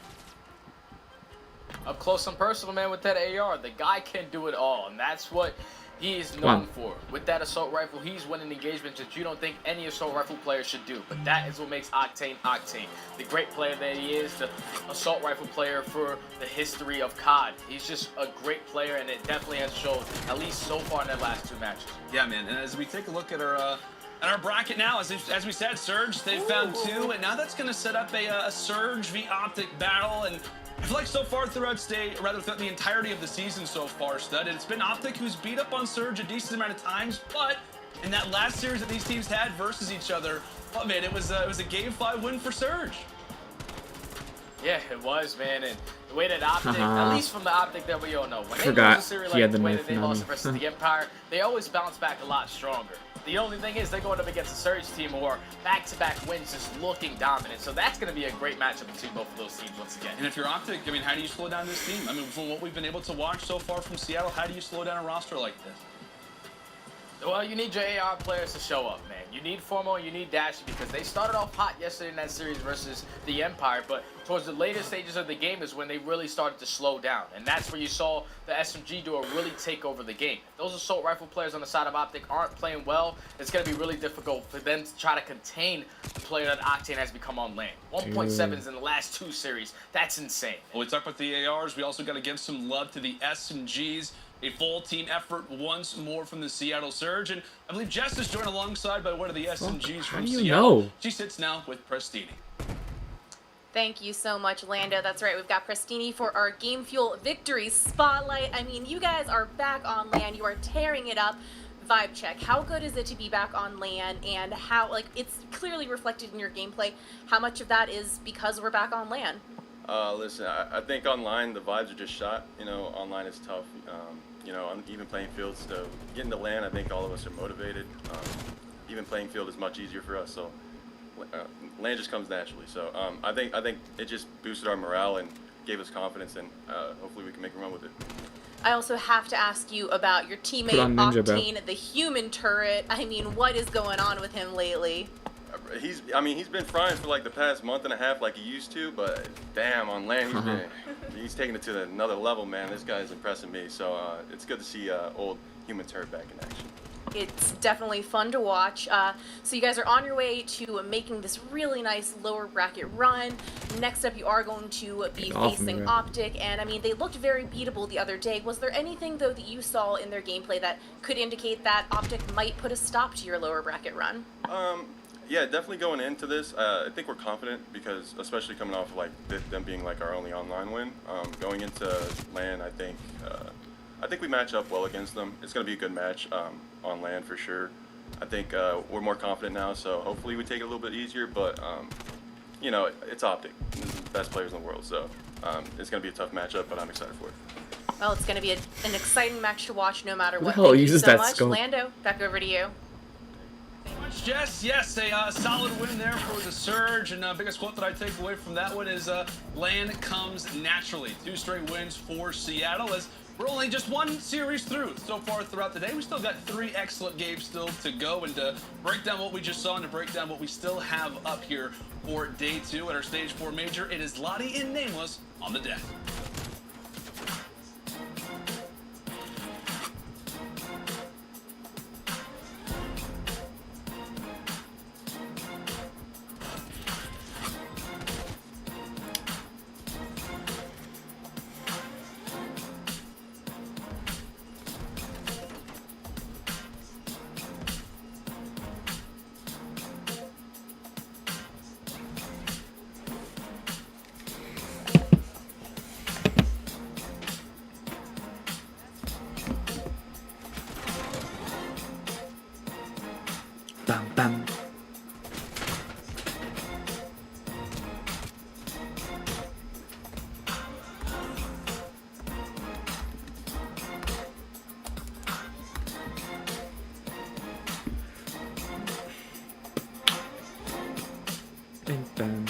Up close and personal, man, with that AR. The guy can do it all, and that's what he is known for. With that assault rifle, he's winning engagements that you don't think any assault rifle player should do. But that is what makes Octane Octane. The great player that he is, the assault rifle player for the history of COD. He's just a great player, and it definitely has showed, at least so far in their last 2 matches. Yeah, man, and as we take a look at our bracket now, as we said, Surge, they've found 2, and now that's going to set up a Surge v Optic battle, and I feel like so far throughout the entirety of the season so far, Stud, it's been Optic who's beat up on Surge a decent amount of times, but in that last series that these teams had versus each other, oh man, it was a Game 5 win for Surge. Yeah, it was, man, and the way that Optic, at least from the Optic that we all know, when they lose a series like the way that they lost it versus the Empire, they always bounce back a lot stronger. The only thing is they're going up against a Surge team who are back-to-back wins just looking dominant. So that's going to be a great matchup between both of those teams once again. And if you're Optic, I mean, how do you slow down this team? I mean, from what we've been able to watch so far from Seattle, how do you slow down a roster like this? Well, you need your AR players to show up, man. You need Formo and you need Dashy, because they started off hot yesterday in that series versus the Empire, but towards the later stages of the game is when they really started to slow down. And that's where you saw the SMG duo really take over the game. Those assault rifle players on the side of Optic aren't playing well. It's going to be really difficult for them to try to contain the player that Octane has become on lane. 1.7s in the last 2 series. That's insane. Well, we talked about the ARs. We also got to give some love to the SMGs. A full team effort once more from the Seattle Surge. And I believe Jess is joined alongside by one of the SMGs from Seattle. She sits now with Prestini. Thank you so much, Lando. That's right. We've got Prestini for our Game Fuel Victory Spotlight. I mean, you guys are back on land. You are tearing it up. vibe check. How good is it to be back on LAN, and how, like, it's clearly reflected in your gameplay. How much of that is because we're back on LAN? Listen, I think online the vibes are just shot. You know, online is tough. You know, uneven playing fields. So getting to LAN, I think all of us are motivated. Even playing field is much easier for us. So LAN just comes naturally. So I think it just boosted our morale and gave us confidence, and hopefully we can make a run with it. I also have to ask you about your teammate on Ninja, bro. Octane, the human turret. I mean, what is going on with him lately? He's been frying for like the past month and a half like he used to, but damn, on LAN he's taking it to another level, man. This guy's impressing me. So it's good to see old human turret back in action. It's definitely fun to watch. So you guys are on your way to making this really nice lower bracket run. Next up, you are going to be facing Optic, and I mean, they looked very beatable the other day. Was there anything, though, that you saw in their gameplay that could indicate that Optic might put a stop to your lower bracket run? Yeah, definitely going into this, I think we're confident because, especially coming off of like them being like our only online win, going into LAN, I think we match up well against them. It's going to be a good match on LAN for sure. I think we're more confident now, so hopefully we take it a little bit easier. But you know, it's Optic, this is the best players in the world, so it's going to be a tough matchup, but I'm excited for it. Well, it's going to be an exciting match to watch no matter what. Who the hell Thank you uses so that much. scope? Lando, back over to you. Yes, a solid win there for the Surge, and biggest quote that I take away from that one is LAN comes naturally. 2 straight wins for Seattle, as we're only just one series through so far throughout the day. We still got 3 excellent games still to go, and to break down what we just saw and to break down what we still have up here for day 2 at our Stage 4 Major, it is Lottie and Nameless on the deck. Bam, bam. Bam, bam.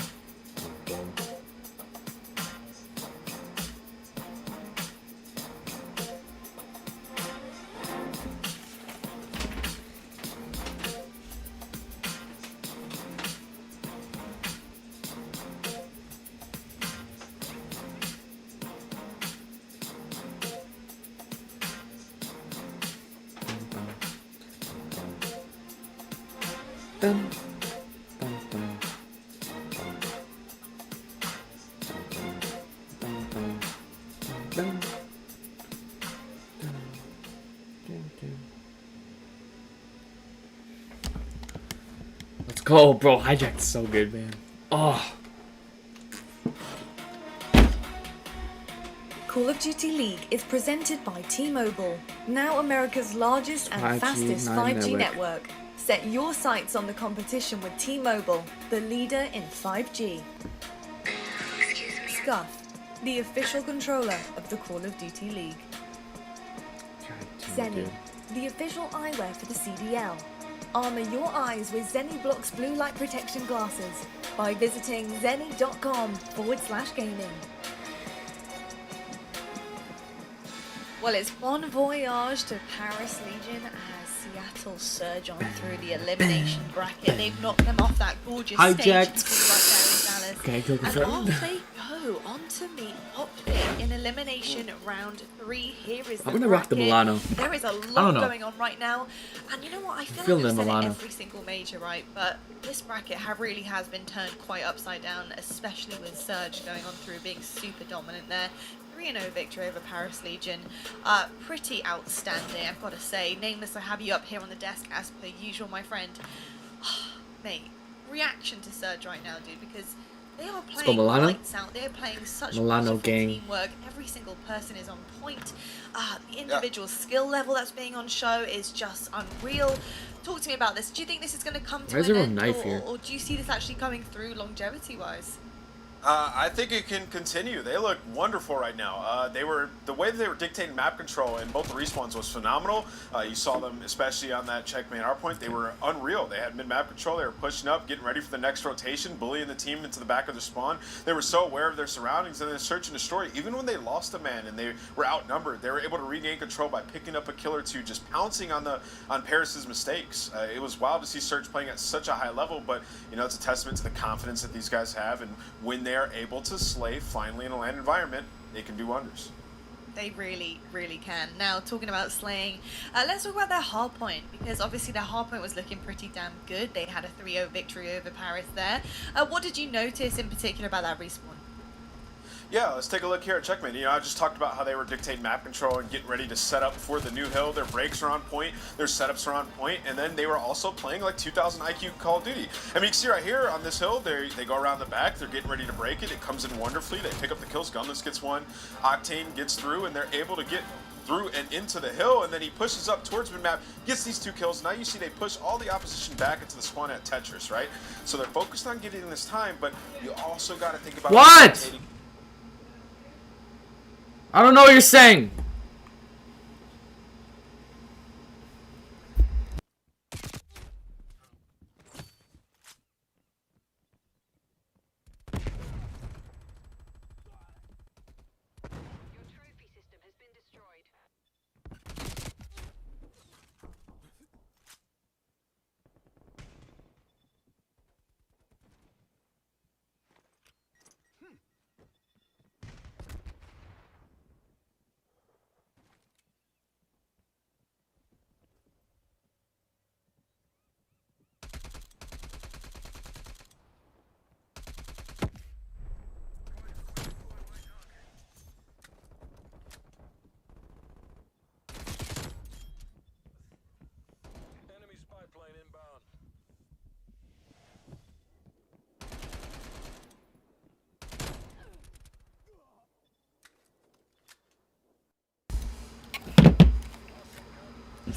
Dun, dun, dun. Dun, dun, dun, dun. Dun, dun. Let's go, bro. Hijack's so good, man. Oh. Call of Duty League is presented by T-Mobile, now America's largest and 5G fastest 9 5G network. network. Set your sights on the competition with T-Mobile, the leader in 5G. Scuff, the official controller of the Call of Duty League. Zenny, the official eyewear for the CDL. Armor your eyes with Zenny Block's blue light protection glasses by visiting zenny.com/gaming. Well, it's bon voyage to Paris Legion as Seattle surge on through the elimination bracket. They've knocked them off that gorgeous stage you can see right there in Dallas. Okay, go And confirmed. off they go on to meet Optic in elimination round 3. Here is the I'm gonna rock the bracket. Milano. There is a don't lot know. going on right now, and you know what? I feel Feeling like I've the said it Milano. every single major, right? But this bracket really has been turned quite upside down, especially with Surge going on through being super dominant there. 3-0 victory over Paris Legion. Pretty outstanding, I've got to say. Nameless, I have you up here on the desk as per usual, my friend. Mate, reaction to Surge right now, dude, because They are go, playing Milano. lights out. They are playing such Milano beautiful gang. teamwork. Every single person is on point. The individual skill level that's being on show is just unreal. Talk to me about this. Do you think this is going to come to Why is an there a end, knife here? or do you see this actually coming through longevity-wise? I think it can continue. They look wonderful right now. The way that they were dictating map control in both the respawns was phenomenal. You saw them, especially on that checkmate R point. They were unreal. They had mid-map control. They were pushing up, getting ready for the next rotation, bullying the team into the back of the spawn. They were so aware of their surroundings and then search and destroy. Even when they lost a man and they were outnumbered, they were able to regain control by picking up a kill or two, just pouncing on Paris's mistakes. It was wild to see Surge playing at such a high level, but it's a testament to the confidence that these guys have, and when they are able to slay finally in a LAN environment, they can do wonders. They really, really can. Now, talking about slaying, let's talk about their hard point, because obviously their hard point was looking pretty damn good. They had a 3-0 victory over Paris there. What did you notice in particular about that respawn? Yeah, let's take a look here at checkmate. I just talked about how they were dictating map control and getting ready to set up for the new hill. Their breaks are on point, their setups are on point, and then they were also playing like 2000 IQ Call of Duty. I mean, you can see right here on this hill, they go around the back, they're getting ready to break it. It comes in wonderfully. They pick up the kills. Gunless gets one, Octane gets through, and they're able to get through and into the hill, and then he pushes up towards mid-map, gets these 2 kills. Now you see they push all the opposition back into the spawn at Tetris, right? So they're focused on getting this time, but you also got to think about What? I don't know what you're saying.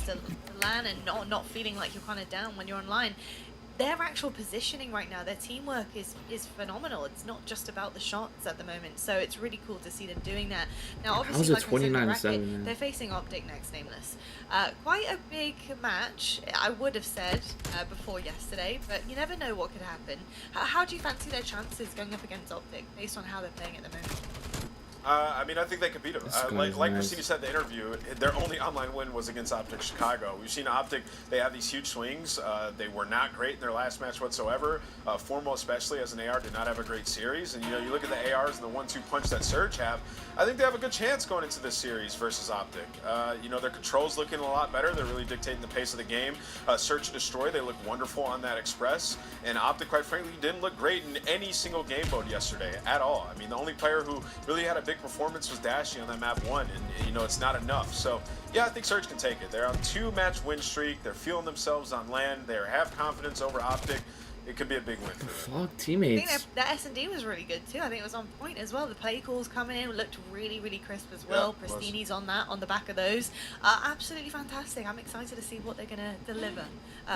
To LAN and not feeling like you're kind of down when you're online. Their actual positioning right now, their teamwork is phenomenal. It's not just about the shots at the moment, so it's really cool to see them doing that. Now, obviously, like I said, in the bracket, they're facing Optic next, Nameless. Quite a big match, I would have said before yesterday, but you never know what could happen. How do you fancy their chances going up against Optic based on how they're playing at the moment? I mean, I think they could beat them. Like Christina said in the interview, their only online win was against Optic Chicago. We've seen Optic, they have these huge swings. They were not great in their last match whatsoever. Formal, especially as an AR, did not have a great series. And, you look at the ARs and the 1-2 punch that Surge have, I think they have a good chance going into this series versus Optic. Their control's looking a lot better. They're really dictating the pace of the game. Search and Destroy, they look wonderful on that Express. And Optic, quite frankly, didn't look great in any single game mode yesterday at all. I mean, the only player who really had a big performance was Dashy on that map 1, and it's not enough. So yeah, I think Surge can take it. They're on 2-match win streak. They're feeling themselves on land. They have confidence over Optic. It could be a big win for them. Fuck, teammates. I think their S&D was really good too. I think it was on point as well. The play calls coming in looked really, really crisp as well. Yeah, Pristini's on the back of those. Absolutely fantastic. I'm excited to see what they're going to deliver.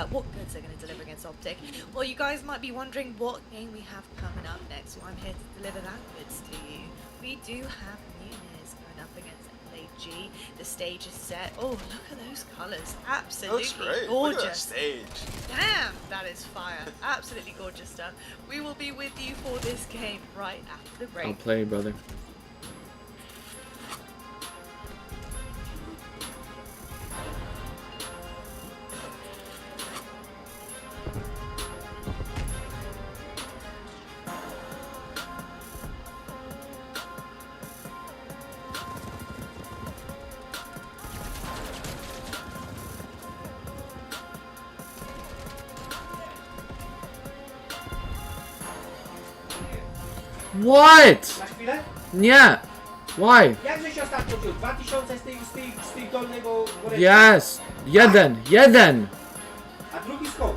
What goods they're going to deliver against Optic. Well, you guys might be wondering what game we have coming up next. Well, I'm here to deliver that goods to you. We do have Muniz going up against LAG. The stage is set. Oh, look at those colours. Absolutely looks great. gorgeous. Look at that stage. Damn, that is fire. Absolutely gorgeous stuff. We will be with you for this game right after the break. I'll play, brother. What? Masz chwilę? Nie. Why? Jakże się ostatnio wziął? 2000 z tych dolnego woreczka. Yes. Jeden. A drugi skok.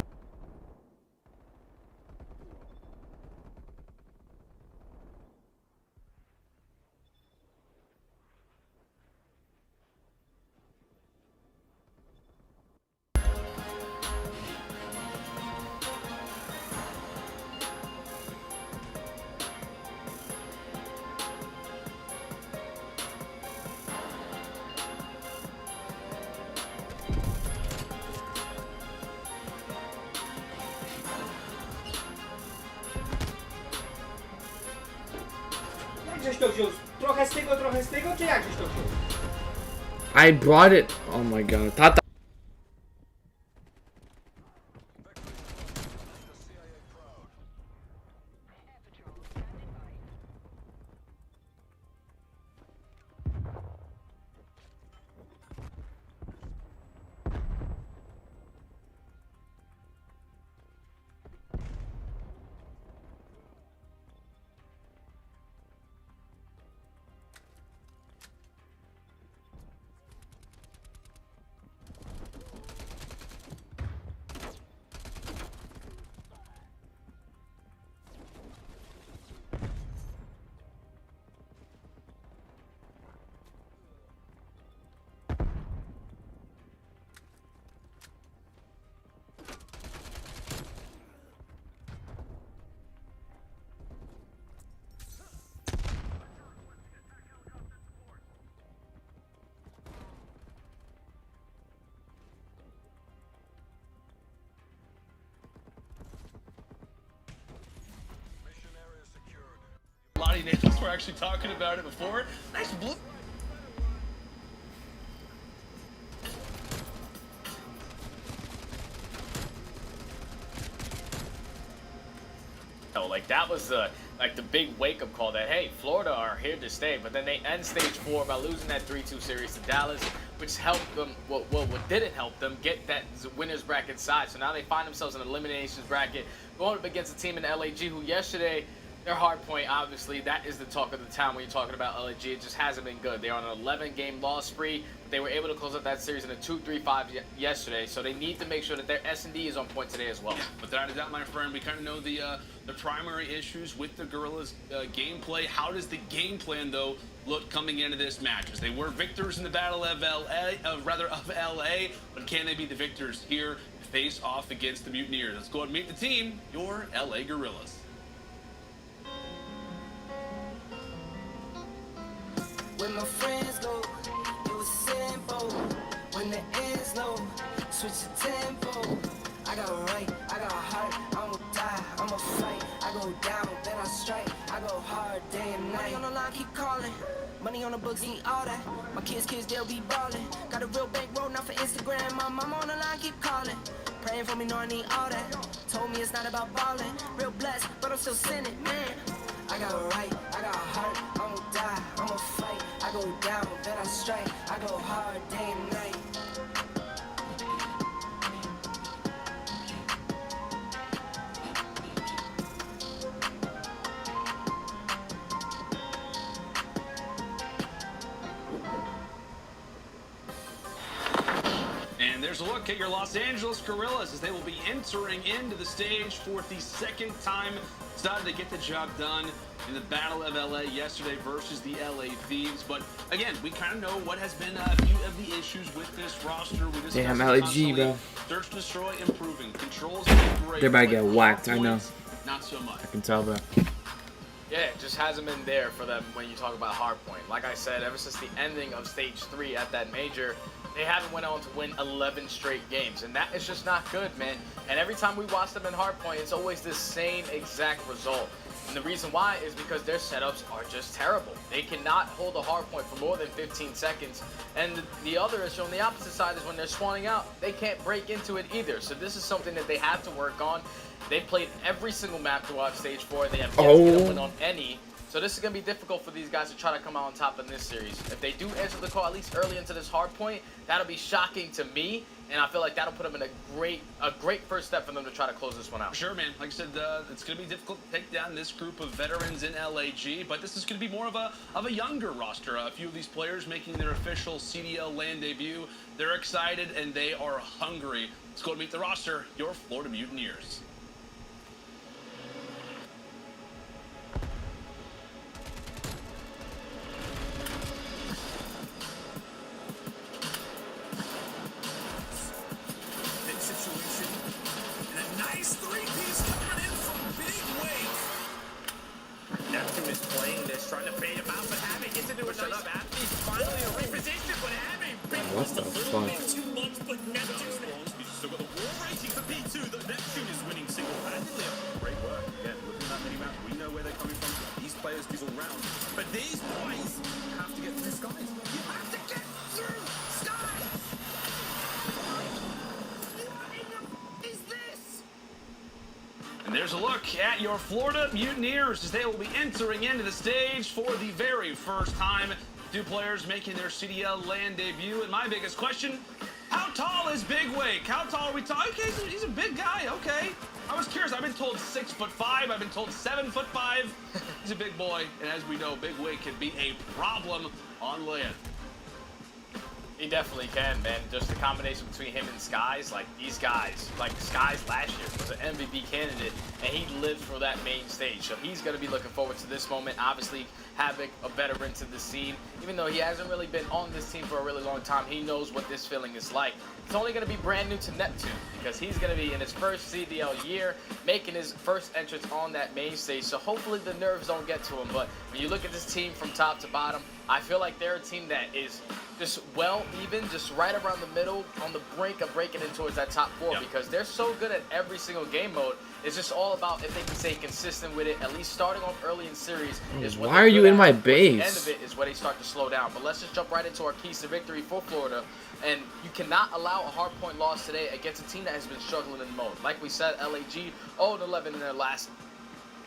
żeś to wziął? Trochę z tego, czy jak żeś to wziął? I brought it. Oh my god. Tata. Lottie Nathan's were actually talking about it before. Nice blue. Like that was the big wake-up call that, hey, Florida are here to stay, but then they end stage 4 by losing that 3-2 series to Dallas, which helped them, what didn't help them get that winner's bracket side. So now they find themselves in an eliminations bracket going up against a team in LAG who yesterday, their hard point, obviously, that is the talk of the town when you're talking about LAG. It just hasn't been good. They're on an 11-game loss spree. They were able to close out that series in a 2-3-5 yesterday, so they need to make sure that their S&D is on point today as well. Yeah, without a doubt, my friend, we kind of know the primary issues with the Gorillas' gameplay. How does the game plan, though, look coming into this match? As they were victors in the Battle of LA, but can they be the victors here to face off against the Mutineers? Let's go ahead and meet the team, your LA Gorillas. When my friends go, it was simple. When the end's low, switch the tempo. I got right, I got heart, I'ma die, I'ma fight. I go down, then I strike. I go hard day and night. Money on the line, keep calling. Money on the books, need all that. My kids, they'll be ballin'. Got a real bankroll, not for Instagram. My mama on the line, keep calling. Praying for me, know I need all that. Told me it's not about ballin'. Real blessed, but I'm still sinning, man. I got right, I got heart, I'ma die, I'ma fight. I go down, then I strike. I go hard day and night. And there's a look at your Los Angeles Gorillas as they will be entering into the stage for the second time. Decided to get the job done in the Battle of LA yesterday versus the LA Thieves. But again, we kind of know what has been a few of the issues with this roster. We Damn, LAG, bro. Search and destroy, improving. Controls been great. They're about to get whacked, I know. Not so much. I can tell that. Yeah, it just hasn't been there for them when you talk about hardpoint. Like I said, ever since the ending of stage 3 at that major, they haven't went on to win 11 straight games, and that is just not good, man. And every time we watch them in hardpoint, it's always the same exact result. And the reason why is because their setups are just terrible. They cannot hold a hardpoint for more than 15 seconds. And the other issue on the opposite side is when they're spawning out, they can't break into it either. So this is something that they have to work on. They've played every single map throughout stage 4. They have yet to get a win on any. So this is going to be difficult for these guys to try to come out on top in this series. If they do answer the call at least early into this hard point, that'll be shocking to me, and I feel like that'll put them in a great first step for them to try to close this one out. Sure, man. Like I said, it's going to be difficult to take down this group of veterans in LAG, but this is going to be more of a younger roster. A few of these players making their official CDL LAN debut. They're excited and they are hungry. Let's go and meet the roster, your Florida Mutineers. Trying to bait him out, but Abby gets into a nice bat. He's finally repositioned, but Abby What the fuck? too much, but Neptune. We've still got the war raging for P2. The Neptune is winning at your Florida Mutineers as they will be entering into the stage for the very first time. 2 players making their CDL LAN debut. And my biggest question, how tall is Big Wake? How tall are we talking? Okay, he's a big guy, okay. I was curious. I've been told 6'5". I've been told 7'5". He's a big boy. And as we know, Big Wake can be a problem on LAN. He definitely can, man. Just the combination between him and Skies, like these guys, like Skies last year was an MVP candidate, and he lived for that main stage. So he's going to be looking forward to this moment. Obviously, Havoc, a veteran to the scene. Even though he hasn't really been on this team for a really long time, he knows what this feeling is like. It's only going to be brand new to Neptune because he's going to be in his first CDL year, making his first entrance on that main stage. So hopefully the nerves don't get to him. But when you look at this team from top to bottom, I feel like they're a team that is just well even, just right around the middle, on the brink of breaking in towards that top 4 because they're so good at every single game mode. It's just all about if they can stay consistent with it, at least starting off early in series is what why are you in my at. base? The end of it is where they start to slow down. But let's just jump right into our keys to victory for Florida. And you cannot allow a hard point loss today against a team that has been struggling in mode. Like we said, LAG 0-11 in their last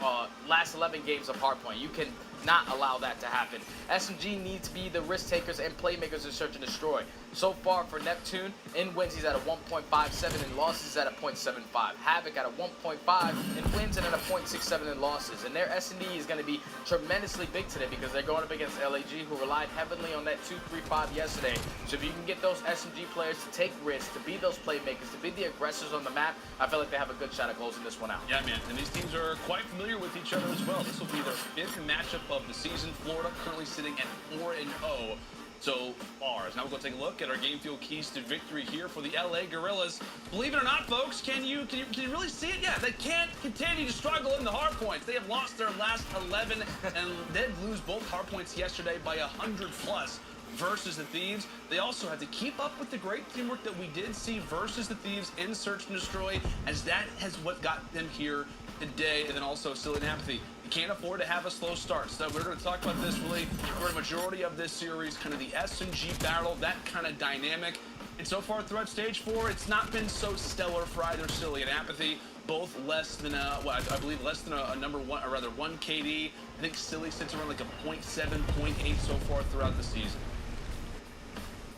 11 games of hardpoint. You can not allow that to happen. SMG needs to be the risk takers and playmakers in search and destroy. So far for Neptune, in wins he's at a 1.57, in losses at a 0.75. Havoc at a 1.5 in wins and at a 0.67 in losses. And their S&D is going to be tremendously big today because they're going up against LAG, who relied heavily on that 2-3-5 yesterday. So if you can get those SMG players to take risks, to be those playmakers, to be the aggressors on the map, I feel like they have a good shot at closing this one out. Yeah, man, and these teams are quite familiar with each other as well. This will be their 5th matchup of the season. Florida currently sitting at 4-0 so far. So now we're going to take a look at our game fuel keys to victory here for the LA Gorillas. Believe it or not, folks, can you really see it? Yeah, they can't continue to struggle in the hard points. They have lost their last 11 and did lose both hard points yesterday by 100+ versus the Thieves. They also had to keep up with the great teamwork that we did see versus the Thieves in Search and Destroy, as that has what got them here today. And then also Cdl and Apathy. You can't afford to have a slow start. So we're going to talk about this really for a majority of this series, kind of the S&G battle, that kind of dynamic. And so far throughout stage 4, it's not been so stellar for either Cdl and Apathy. Both less than I believe less than a number 1, or rather 1 KD. I think Cdl sits around like a 0.7, 0.8 so far throughout the season.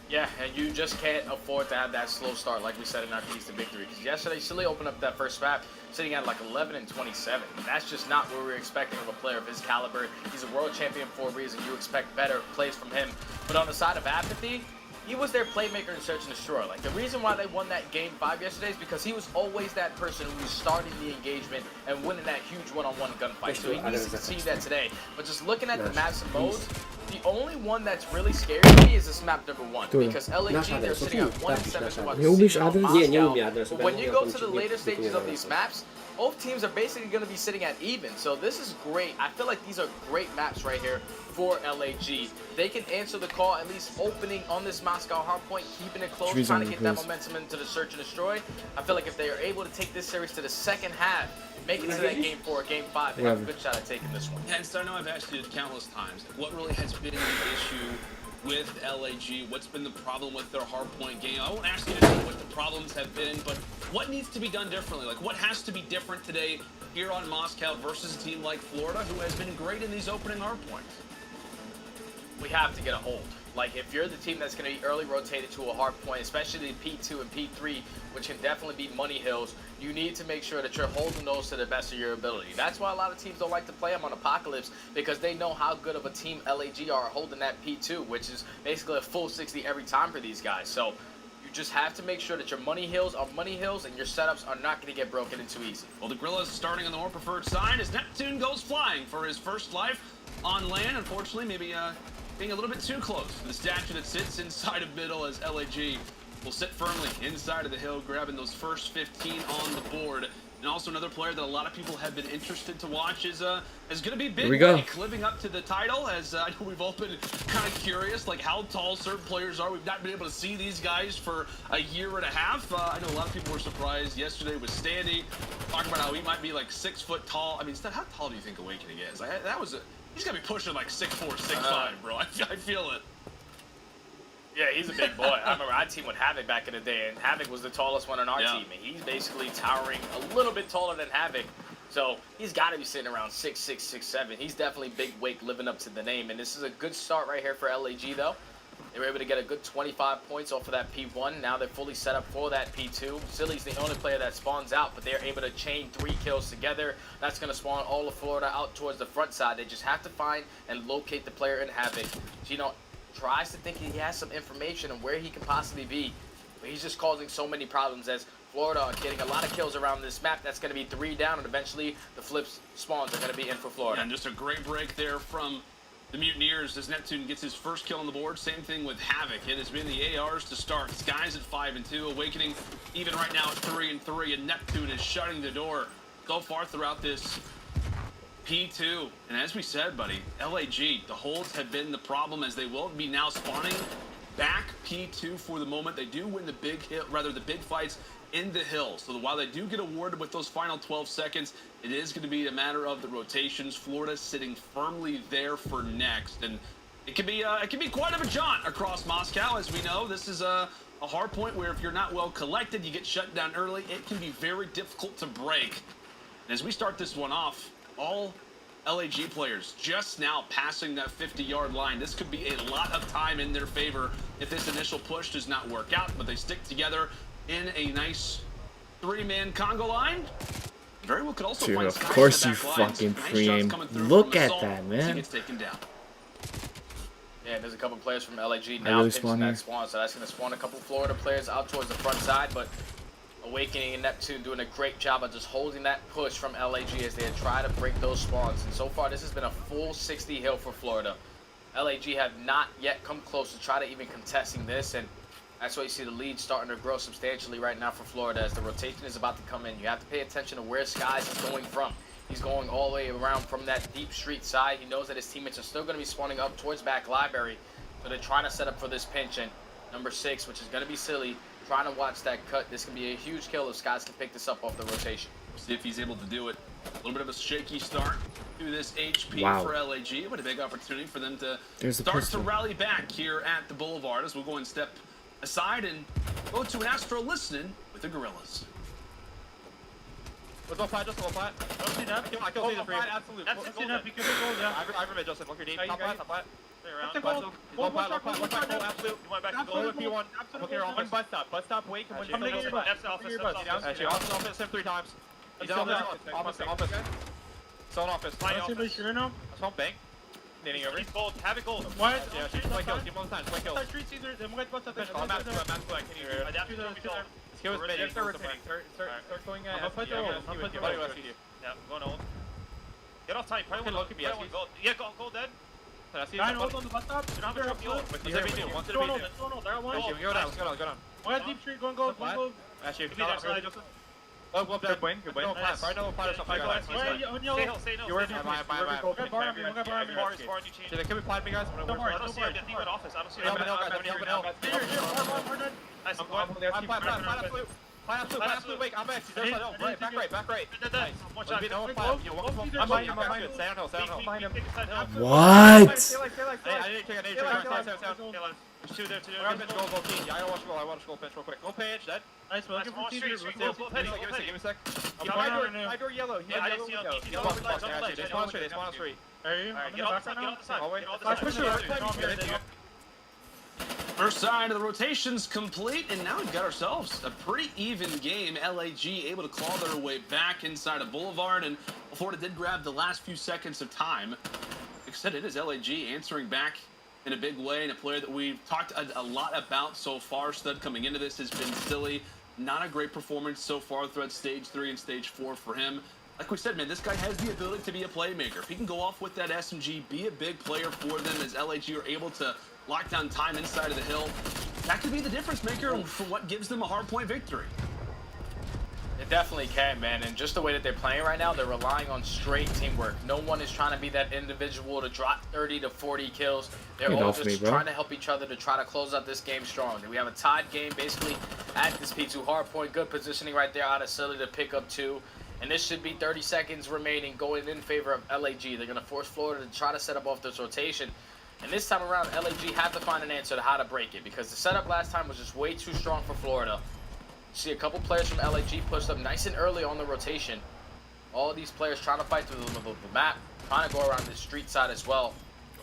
Yeah, and you just can't afford to have that slow start like we said in our keys to victory. Because yesterday, Cdl opened up that first map sitting at like 11-27. That's just not what we were expecting of a player of his caliber. He's a world champion for a reason. You expect better plays from him. But on the side of Apathy, he was their playmaker in Search and Destroy. Like, the reason why they won that game 5 yesterday is because he was always that person who was starting the engagement and winning that huge one-on-one gunfight. So he needs to continue that today. But just looking at the maps and modes, the only one that's really scary to me is this map number 1. Because LAG, they're sitting at 1-7 Moscow. But when you go to the later stages of these maps, both teams are basically going to be sitting at even. So this is great. I feel like these are great maps right here for LAG. They can answer the call, at least opening on this Moscow hardpoint, keeping it close, trying to get that momentum into the Search and Destroy. I feel like if they are able to take this series to the second half, make it to that game 4, game 5, they have a good shot at taking this one. And so I know I've asked you countless times, what really has been the issue with LAG? What's been the problem with their hardpoint game? I won't ask you to say what the problems have been, but what needs to be done differently? Like, what has to be different today here on Moscow versus a team like Florida, who has been great in these opening hardpoints? We have to get a hold. Like, if you're the team that's going to be early rotated to a hard point, especially P2 and P3, which can definitely be money hills, you need to make sure that you're holding those to the best of your ability. That's why a lot of teams don't like to play them on Apocalypse, because they know how good of a team LAG are holding that P2, which is basically a full 60 every time for these guys. So you just have to make sure that your money hills are money hills and your setups are not going to get broken into easy. Well, the Gorillas starting on the more preferred side as Neptune goes flying for his first life on land. Unfortunately, maybe being a little bit too close to the statue that sits inside of middle, as LAG will sit firmly inside of the hill, grabbing those first 15 on the board. And also another player that a lot of people have been interested to watch is going to be Big Wake, living up to the title, as I know we've all been kind of curious, like how tall certain players are. We've not been able to see these guys for a year and a half. I know a lot of people were surprised yesterday with Standy, talking about how he might be like 6 foot tall. I mean, how tall do you think Awakening is? He's got to be pushing like 6'4", 6'5", bro. I feel it. Yeah, he's a big boy. I remember I teamed with Havoc back in the day, and Havoc was the tallest one on our team. And he's basically towering a little bit taller than Havoc. So he's got to be sitting around 6'6", 6'7". He's definitely big weight, living up to the name. And this is a good start right here for LAG, though. They were able to get a good 25 points off of that P1. Now they're fully set up for that P2. Silly's the only player that spawns out, but they're able to chain 3 kills together. That's going to spawn all of Florida out towards the front side. They just have to find and locate the player in Havoc. Gino tries to think he has some information on where he can possibly be, but he's just causing so many problems as Florida are getting a lot of kills around this map. That's going to be 3 down, and eventually the flips spawns are going to be in for Florida. Yeah, and just a great break there from the Mutineers as Neptune gets his first kill on the board. Same thing with Havoc. It has been the ARs to start. Skies at 5-2. Awakening even right now at 3-3. And Neptune is shutting the door so far throughout this P2. And as we said, buddy, LAG, the holds have been the problem as they will be now spawning back P2 for the moment. They do win the big hit, rather the big fights in the hill. So while they do get awarded with those final 12 seconds, it is going to be a matter of the rotations. Florida sitting firmly there for next, and it can be quite of a jaunt across Moscow. As we know, this is a hard point where if you're not well collected, you get shut down early. It can be very difficult to break. And as we start this one off, all LAG players just now passing that 50-yard line. This could be a lot of time in their favor if this initial push does not work out, but they stick together in a nice 3-man Congo line. Very well could also Dude, find of Skies course in you the back lines. fucking Nice pre-aim. shots coming through Look from at Assault that, as man. he gets taken down. Yeah, there's a couple players from LAG I now really pinching spawn that here. spawn, so that's going to spawn a couple Florida players out towards the front side, but Awakening and Neptune doing a great job of just holding that push from LAG as they try to break those spawns. And so far, this has been a full 60 hill for Florida. LAG have not yet come close to try to even contesting this, and that's why you see the lead starting to grow substantially right now for Florida as the rotation is about to come in. You have to pay attention to where Skies is going from. He's going all the way around from that deep street side. He knows that his teammates are still going to be spawning up towards back library, so they're trying to set up for this pinch. And number 6, which is going to be Silly, trying to watch that cut. This can be a huge kill if Skies can pick this up off the rotation. We'll see if he's able to do it. A little bit of a shaky start through this HP Wow. for LAG, but a big opportunity for them to There's the start to pistol. rally back here at the Boulevard as we'll go and step aside and go to an Astro listening with the Gorillas. Let's go flat, just go flat. Don't see that. I killed Caesar for you. Absolutely. That's enough. You can go, yeah. I remember Joseph. Look your deep. Top flat, top flat. Stay around. Low flat, low flat, low flat, go absolute. You went back to goal. P1. Look here, one bus stop, wake, and one come to your butt. That's office, Actually, office, him 3 times. He's down there. Office. Still in office. That's home, bang. Nading over. He's gold. Have it gold. What? Yeah, she's play kills. Give him 1 time. Play kills. Street Caesar. I'm going to bust up. I'm at I can hear it. Adapt to the skill is mid. Start going at. I'm going to put you. Yeah, going old. Get off time. Probably look at me. Yeah, go dead. I see you. Hold on the bus stop. You don't have a truck fuel. What's the BD? What's the BD? Go down. One deep street. Going gold. Actually, oh, well, good win. No, pass. Right now, pass. Stay no. You're in my Should they come and me, guys? I don't see a team in office. I don't see a Absolute wake. I'm X. He's right. Back right. What? Two there. I watch goal pinch real quick. Go pinch, dead. Nice, well, give me a sec. High door yellow. They spawn on straight. Are you? Get off the side. First side of the rotation's complete, and now we've got ourselves a pretty even game. LAG able to claw their way back inside of Boulevard, and Florida did grab the last few seconds of time. Like I said, it is LAG answering back in a big way, and a player that we've talked a lot about so far. Stud coming into this has been Silly. Not a great performance so far throughout Stage 3 and Stage 4 for him. Like we said, man, this guy has the ability to be a playmaker. If he can go off with that SMG, be a big player for them as LAG are able to lock down time inside of the hill, that could be the difference maker for what gives them a hardpoint victory. It definitely can, man. And just the way that they're playing right now, they're relying on straight teamwork. No one is trying to be that individual to drop 30 to 40 kills. They're all just trying to help each other to try to close out this game strong. We have a tied game basically at this P2 hardpoint. Good positioning right there out of Silly to pick up 2. And this should be 30 seconds remaining going in favor of LAG. They're going to force Florida to try to set up off this rotation. And this time around, LAG have to find an answer to how to break it, because the setup last time was just way too strong for Florida. See a couple players from LAG pushed up nice and early on the rotation. all these players trying to fight through the map, trying to go around the street side as well.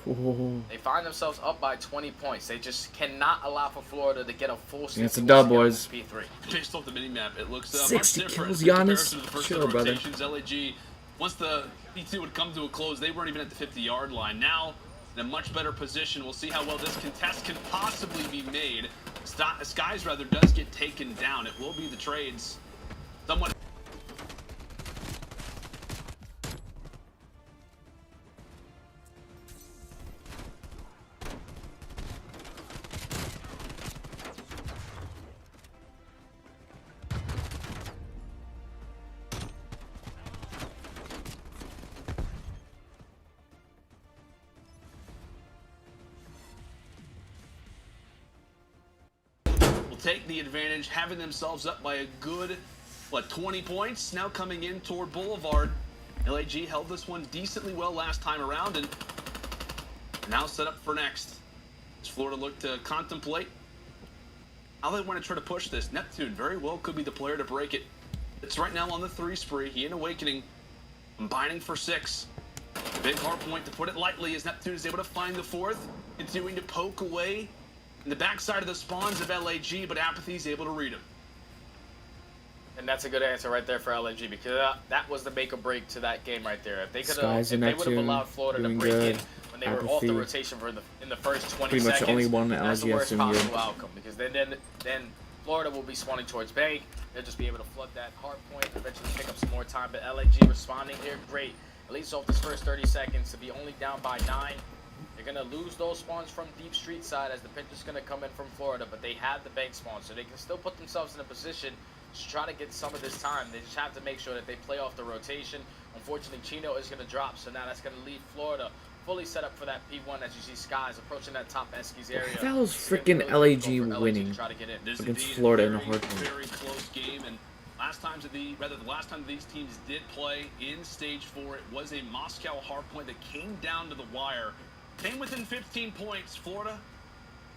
Ooh. They find themselves up by 20 points. They just cannot allow for Florida to get a full 60 it's a dub, boys. P3. Based off the mini-map, it looks 60 much different kills, in comparison Giannis. to the first Sure, set of brother. rotations. LAG, once the P2 would come to a close, they weren't even at the 50-yard line. Now, in a much better position. We'll see how well this contest can possibly be made. Skies, rather, does get taken down. It will be the trades. Somewhat. Take the advantage, having themselves up by a good, 20 points. Now coming in toward Boulevard. LAG held this one decently well last time around and now set up for next. As Florida looked to contemplate how they want to try to push this. Neptune very well could be the player to break it. It's right now on the 3 spree. He and Awakening combining for 6. A big hard point, to put it lightly, as Neptune is able to find the 4th, continuing to poke away in the backside of the spawns of LAG, but Apathy's able to read him. And that's a good answer right there for LAG, because that was the make or break to that game right there. If they could have, if they would have allowed Florida to break in when they were off the rotation for in the first 20 pretty seconds, much only one that's the worst LGS possible outcome. Because then Florida will be spawning towards bank. They'll just be able to flood that hard point, eventually pick up some more time. But LAG responding here, great. At least off this first 30 seconds to be only down by 9. They're going to lose those spawns from deep street side as the pinch is going to come in from Florida, but they have the bank spawn, so they can still put themselves in a position to try to get some of this time. They just have to make sure that they play off the rotation. Unfortunately, Chino is going to drop, so now that's going to leave Florida fully set up for that P1 as you see Skies approaching that top Eskies area. That was freaking LAG winning against Florida in a hard one. Very close game, and the last time these teams did play in stage 4, it was a Moscow hardpoint that came down to the wire. Came within 15 points. Florida,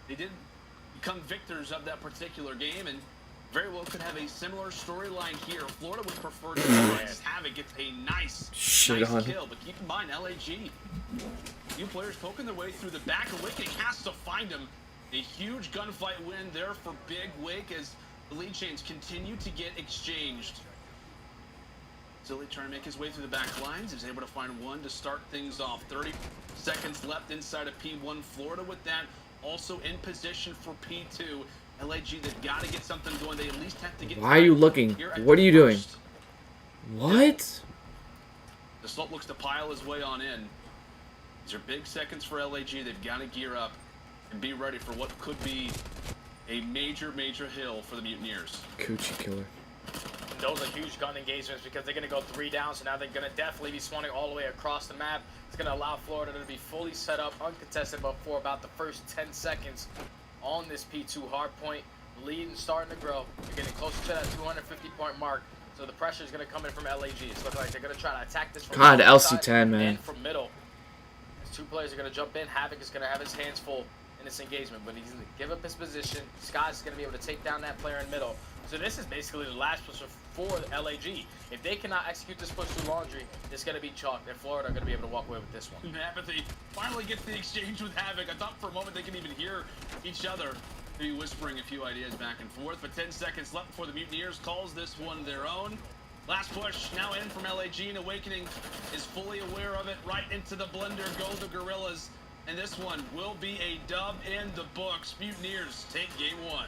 they did become victors of that particular game, and very well could have a similar storyline here. Florida would prefer to Havoc gets a nice kill, but keep in mind, LAG, few players poking their way through the back. Awakening has to find him. A huge gunfight win there for Big Wake as the lead chains continue to get exchanged. Zilly trying to make his way through the back lines. He was able to find one to start things off. 30 seconds left inside of P1. Florida with that also in position for P2. LAG, they've got to get something going. They at least have to get. Why are you looking? What are you doing? What? The Salt looks to pile his way on in. These are big seconds for LAG. They've got to gear up and be ready for what could be a major hill for the Mutineers. Coochie killer. Those are huge gun engagements because they're going to go 3 down, so now they're going to definitely be spawning all the way across the map. It's going to allow Florida to be fully set up, uncontested, but for about the first 10 seconds on this P2 hardpoint. Lead and starting to grow. You're getting closer to that 250-point mark, so the pressure is going to come in from LAG. It's looking like they're going to try to attack this from God, the LC10, man. and from middle. These 2 players are going to jump in. Havoc is going to have his hands full in this engagement, but he's going to give up his position. Skies is going to be able to take down that player in middle. So this is basically the last push for LAG. If they cannot execute this push through Laundry, it's going to be chalked, and Florida are going to be able to walk away with this one. Apathy finally gets the exchange with Havoc. I thought for a moment they can even hear each other be whispering a few ideas back and forth, but 10 seconds left before the Mutineers calls this one their own. Last push now in from LAG, and Awakening is fully aware of it. Right into the blender go the Gorillas, and this one will be a dub in the books. Mutineers take game 1.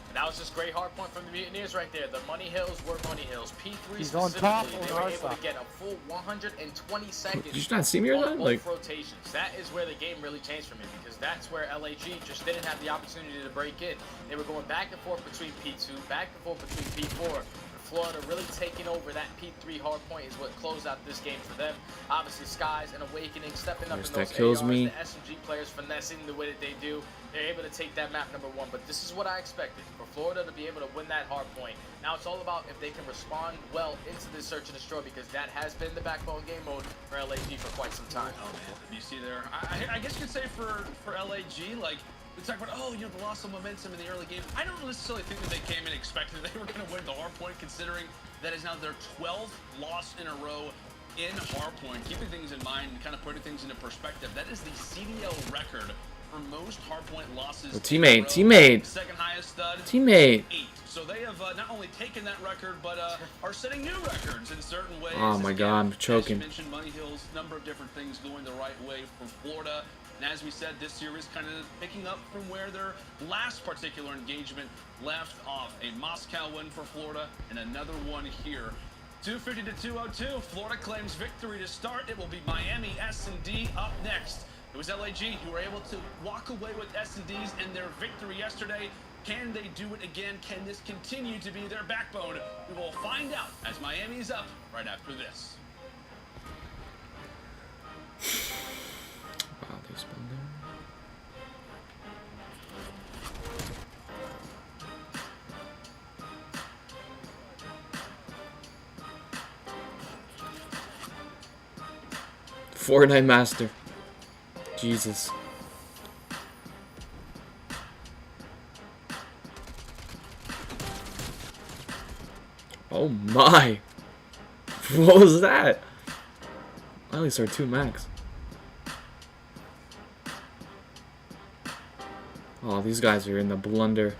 And that was just great hard point from the Mutineers right there. The money hills were money hills. P3 He's on top specifically, they were able to get a full 120 seconds. Did you not see me or on that? Like both rotations. That is where the game really changed for me, because that's where LAG just didn't have the opportunity to break in. They were going back and forth between P2, back and forth between P4. Florida really taking over that P3 hard point is what closed out this game for them. Obviously, Skies and Awakening stepping up in those that kills ARs, me. the SMG players finessing the way that they do. They're able to take that map number 1, but this is what I expected, for Florida to be able to win that hard point. Now it's all about if they can respond well into this search and destroy, because that has been the backbone game mode for LAG for quite some time. Oh man, you see there, I guess you could say for LAG, like, we talk about, oh, you know, the loss of momentum in the early game. I don't necessarily think that they came in expecting they were going to win the hard point, considering That is now their 12th loss in a row in Hardpoint. Keeping things in mind and kind of putting things into perspective, that is the CDL record for most Hardpoint losses. Oh, teammate. Second highest stud. Teammate. 8. So they have not only taken that record, but are setting new records in certain ways. Oh my God, I'm choking. As you mentioned, Money Hills, number of different things going the right way for Florida. And as we said, this series kind of picking up from where their last particular engagement left off. A Moscow win for Florida and another one here. 250 to 202. Florida claims victory to start. It will be Miami S&D up next. It was LAG who were able to walk away with S&Ds and their victory yesterday. Can they do it again? Can this continue to be their backbone? We will find out as Miami's up right after this. Wow, they spun there. Fortnite Master. Jesus. Oh my. What was that? I only saw 2 max. Oh, these guys are in the blunder.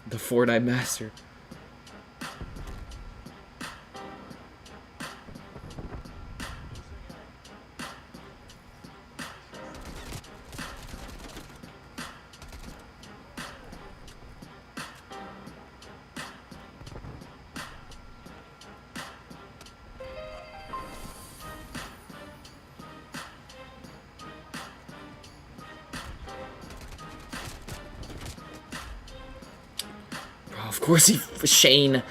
The Fortnite Master. Of course he... Shane.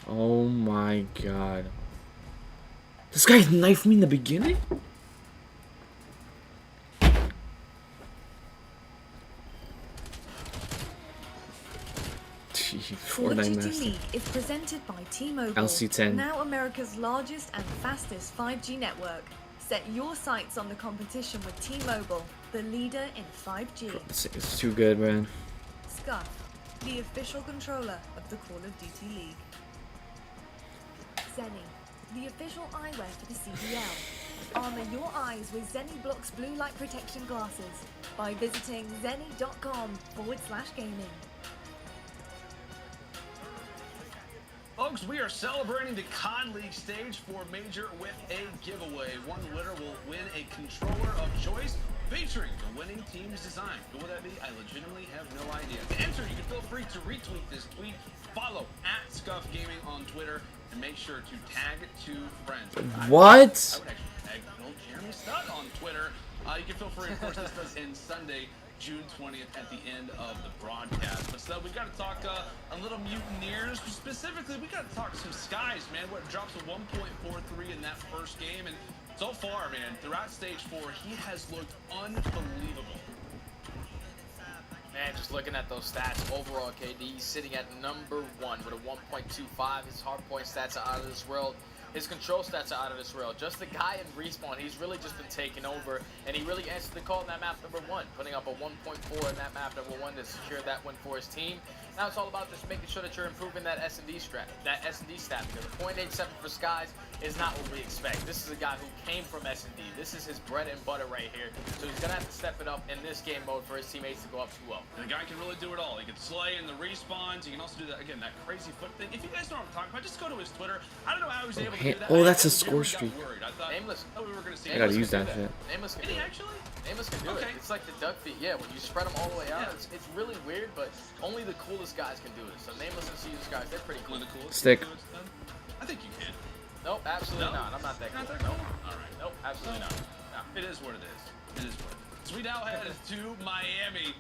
Oh my God. This guy knifed me in the beginning? Call of Duty League is presented by T-Mobile, LC10. now America's largest and fastest 5G network. Set your sights on the competition with T-Mobile, the leader in 5G. It's too good, man. Scuff, the official controller of the Call of Duty League. Zenny, the official eyewear for the CDL. Armor your eyes with Zenny Blocks blue light protection glasses by visiting zenny.com/gaming. Folks, we are celebrating the COD League stage for Major with a giveaway. One winner will win a controller of choice featuring the winning team's design. Who will that be? I legitimately have no idea. To enter, you can feel free to retweet this tweet, follow @ScuffGaming on Twitter, and make sure to tag 2 friends. What? I would actually tag old Jeremy Stud on Twitter. You can feel free, of course, this does end Sunday, June 20th at the end of the broadcast. But so we got to talk a little Mutineers. Specifically, we got to talk some Skies, man. What drops a 1.43 in that first game. And so far, man, throughout stage 4, he has looked unbelievable. Man, just looking at those stats, overall KD sitting at number 1 with a 1.25. His hardpoint stats are out of this world. His control stats are out of this world. Just the guy in Respawn, he's really just been taking over, and he really answered the call in that map number 1, putting up a 1.4 in that map number 1 to secure that win for his team. Now it's all about just making sure that you're improving that S&D stat, because a 0.87 for Skies is not what we expect. This is a guy who came from S&D. This is his bread and butter right here. So he's gonna have to step it up in this game mode for his teammates to go up 2-0. And the guy can really do it all. He can slay in the respawns. He can also do that, again, that crazy foot thing. If you guys know what I'm talking about, just go to his Twitter. I don't know how he was able to do that. Oh, that's a score streak. I thought, Nameless. we were going to see I gotta use that shit. Nameless can Did do he it. actually? Nameless can do it. It's like the duck feet. Yeah, when you spread them all the way out, it's really weird, but only the coolest guys can do it. So Nameless and Caesar's guys, they're pretty cool. The coolest. Stick. I think you can. Nope, absolutely not. I'm not that cool. Nope. All right. Nope, absolutely not. No. It is what it is. It is what it is. So we now head to Miami.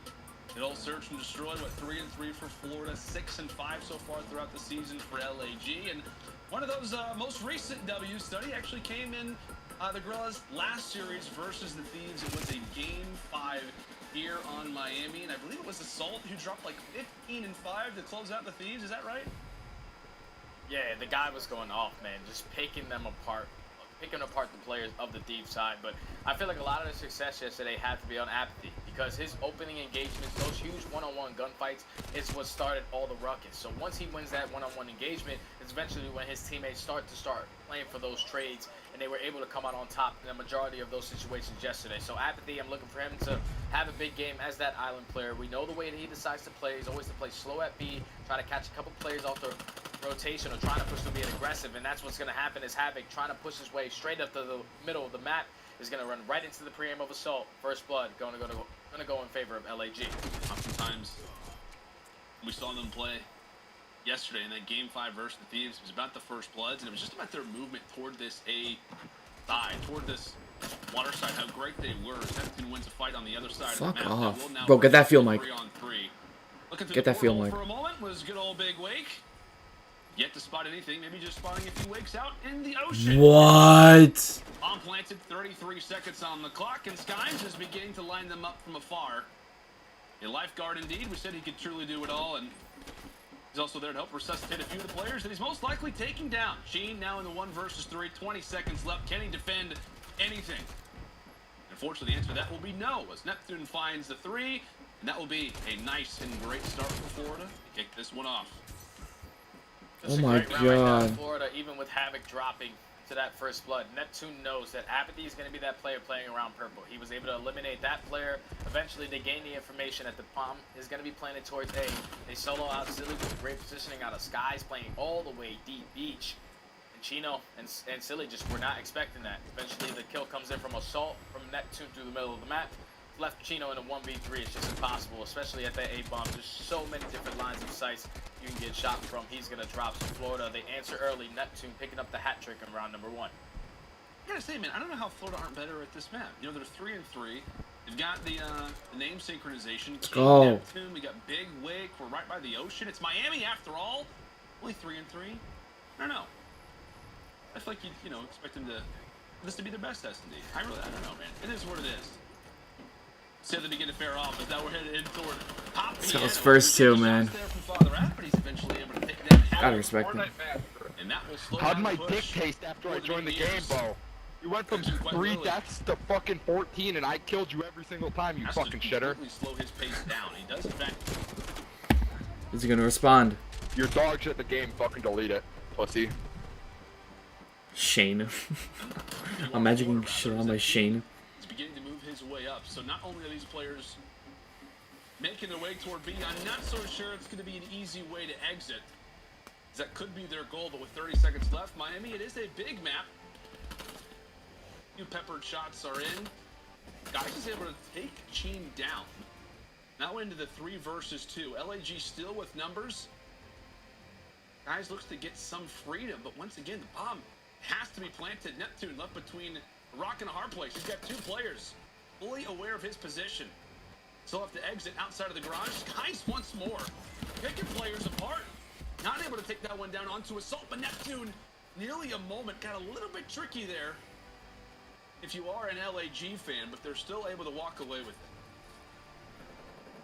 It'll search and destroy, what, 3-3 for Florida, 6-5 so far throughout the season for LAG. And one of those most recent W's study actually came in The Gorillas, last series versus the Thieves, it was a Game 5 here on Miami, and I believe it was Assault who dropped like 15 and 5 to close out the Thieves. Is that right? Yeah, the guy was going off, man, just picking them apart. Picking apart the players of the Thieves side, but I feel like a lot of the success yesterday had to be on Apathy because his opening engagements, those huge one-on-one gunfights, is what started all the ruckus. So once he wins that one-on-one engagement, it's eventually when his teammates start playing for those trades, and they were able to come out on top in the majority of those situations yesterday. So Apathy, I'm looking for him to have a big game as that island player. We know the way that he decides to play is always to play slow at B, try to catch a couple players off the rotation or trying to push to be aggressive, and that's what's going to happen is Havoc trying to push his way straight up to the middle of the map is going to run right into the pre-aim of Assault. First blood going to go in favor of LAG. Oftentimes we saw them play yesterday in that Game 5 versus the Thieves. It was about the first bloods, and it was just about their movement toward this A side, toward this water side, how great they were. Neptune wins a fight on the other side Fuck of the map. off. Bro, get that feel, Mike. 3-on-3. Get that feel, Mike. For a moment was good old Big Wake. Yet to spot anything, maybe just spotting a few wakes out in the ocean. What? Bomb planted, 33 seconds on the clock, and Skimes is beginning to line them up from afar. A lifeguard indeed. We said he could truly do it all, and he's also there to help resuscitate a few of the players that he's most likely taking down. Sheen now in the 1 versus 3, 20 seconds left. Can he defend anything? Unfortunately, the answer to that will be no, as Neptune finds the 3, and that will be a nice and great start for Florida to kick this one off. Oh my God. Florida, even with Havoc dropping to that first blood, Neptune knows that Apathy is going to be that player playing around purple. He was able to eliminate that player. Eventually, they gain the information that the bomb is going to be planted towards A. They solo out Silly with great positioning out of Skies, playing all the way deep beach. And Chino and Silly just were not expecting that. Eventually, the kill comes in from Assault, from Neptune through the middle of the map. Left Chino in a 1v3, it's just impossible, especially at that A bomb. There's so many different lines of sights you can get shot from. He's going to drop some Florida. They answer early. Neptune picking up the hat trick in round number 1. I gotta say, man, I don't know how Florida aren't better at this map. You know, they're 3-3. They've got the name synchronization. Let's go. Neptune, we got Big Wake. We're right by the ocean. It's Miami after all. Only 3-3. I don't know. I feel like you know, expect them to this to be their best S&D. I don't know, man. It is what it is. So they begin to fare off, but now we're headed in toward Pop. This was first two, man. Gotta respect him. How'd my dick taste after I joined the game, Bo? You went from 3 deaths to fucking 14, and I killed you every single time, you fucking shitter. Slow his pace down. He does, in fact. Is he gonna respond? Your dog shit the game, fucking delete it, pussy. Shane. I'm magicking shit on my Shane. Beginning to move his way up. So not only are these players making their way toward B, I'm not so sure it's going to be an easy way to exit. That could be their goal, but with 30 seconds left, Miami, it is a big map. A few peppered shots are in. Guys is able to take Cheen down. Now into the 3 versus 2. LAG still with numbers. Guys looks to get some freedom, but once again, the bomb has to be planted. Neptune left between a rock and a hard place. He's got 2 players fully aware of his position. Still have to exit outside of the garage. Skies once more picking players apart. Not able to take that one down onto Assault, but Neptune, nearly a moment, got a little bit tricky there if you are an LAG fan, but they're still able to walk away with it.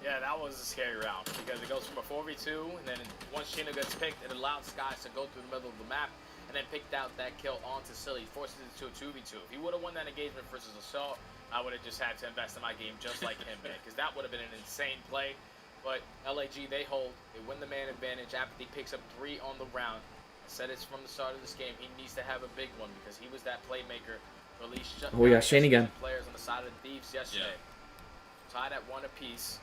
Yeah, that was a scary round because it goes from a 4v2, and then once Chino gets picked, it allows Skies to go through the middle of the map and then picked out that kill onto Silly, forces it to a 2v2. If he would have won that engagement versus Assault, I would have just had to invest in my game just like him, man, because that would have been an insane play. But LAG, they hold. They win the man advantage. Apathy picks up 3 on the round. I said it's from the start of this game. He needs to have a big one because he was that playmaker. Release oh yeah, Shane again. Players on the side of the Thieves yesterday. Tied at 1 apiece.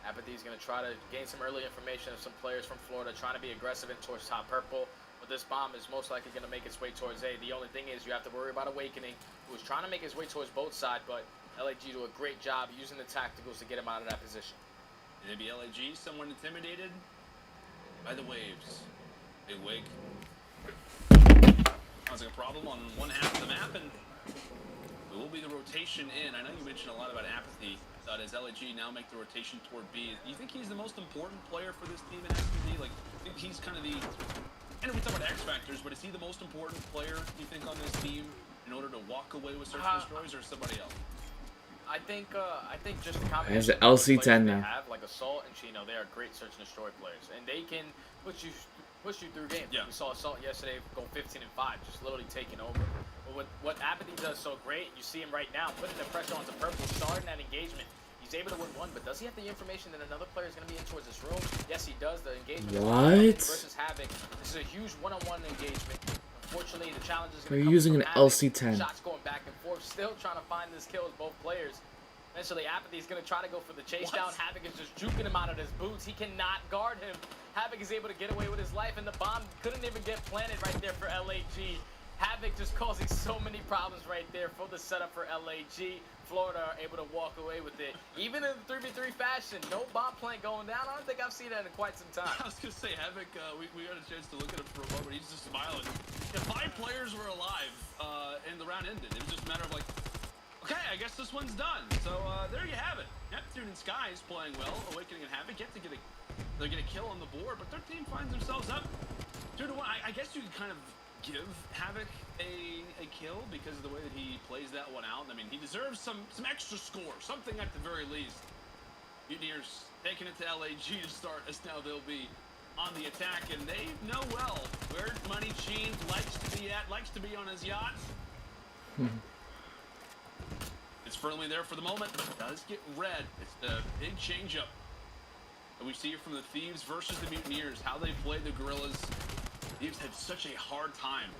Apathy's going to try to gain some early information of some players from Florida trying to be aggressive in towards top purple. But this bomb is most likely going to make its way towards A. The only thing is you have to worry about Awakening, who is trying to make his way towards both sides, but LAG do a great job using the tacticals to get him out of that position. Maybe LAG somewhat intimidated by the waves. Big Wake. Sounds like a problem on one half of the map, and it will be the rotation in. I know you mentioned a lot about Apathy. Does LAG now make the rotation toward B? Do you think he's the most important player for this team in S&D? Like, I think he's kind of the... I know we talk about X factors, but is he the most important player, you think, on this team? in order to walk away with search and destroys, or somebody else? I think just the combination. There's the LC10 now. Have like Assault and Chino, they are great search and destroy players, and they can push you through games. Yeah. We saw Assault yesterday go 15-5, just literally taking over. But what Apathy does so great, you see him right now putting the pressure onto Purple, starting that engagement. He's able to win one, but does he have the information that another player is going to be in towards this room? Yes, he does. The engagement versus Havoc. This is a huge one-on-one engagement. Unfortunately, the challenge is going to They're using an Havoc. LC10. Shots going back and forth, still trying to find this kill with both players. Eventually, Apathy is going to try to go for the chase down. Havoc is just juking him out of his boots. He cannot guard him. Havoc is able to get away with his life, and the bomb couldn't even get planted right there for LAG. Havoc just causing so many problems right there for the setup for LAG. Florida are able to walk away with it. Even in 3v3 fashion, no bomb plant going down. I don't think I've seen that in quite some time. I was going to say, Havoc, we got a chance to look at him for a moment. He's just smiling. Yeah, 5 players were alive, and the round ended. It was just a matter of like, okay, I guess this one's done. So there you have it. Neptune and Sky is playing well. Awakening and Havoc get to get a kill on the board, but their team finds themselves up 2-1. I guess you can kind of give Havoc a kill because of the way that he plays that one out. I mean, he deserves some extra score, something at the very least. Mutineers taking it to LAG to start, as now they'll be on the attack, and they know well where Money Sheen likes to be on his yacht. It's firmly there for the moment, but it does get red. It's the big changeup that we see here from the Thieves versus the Mutineers. How they play the Gorillas. Thieves had such a hard time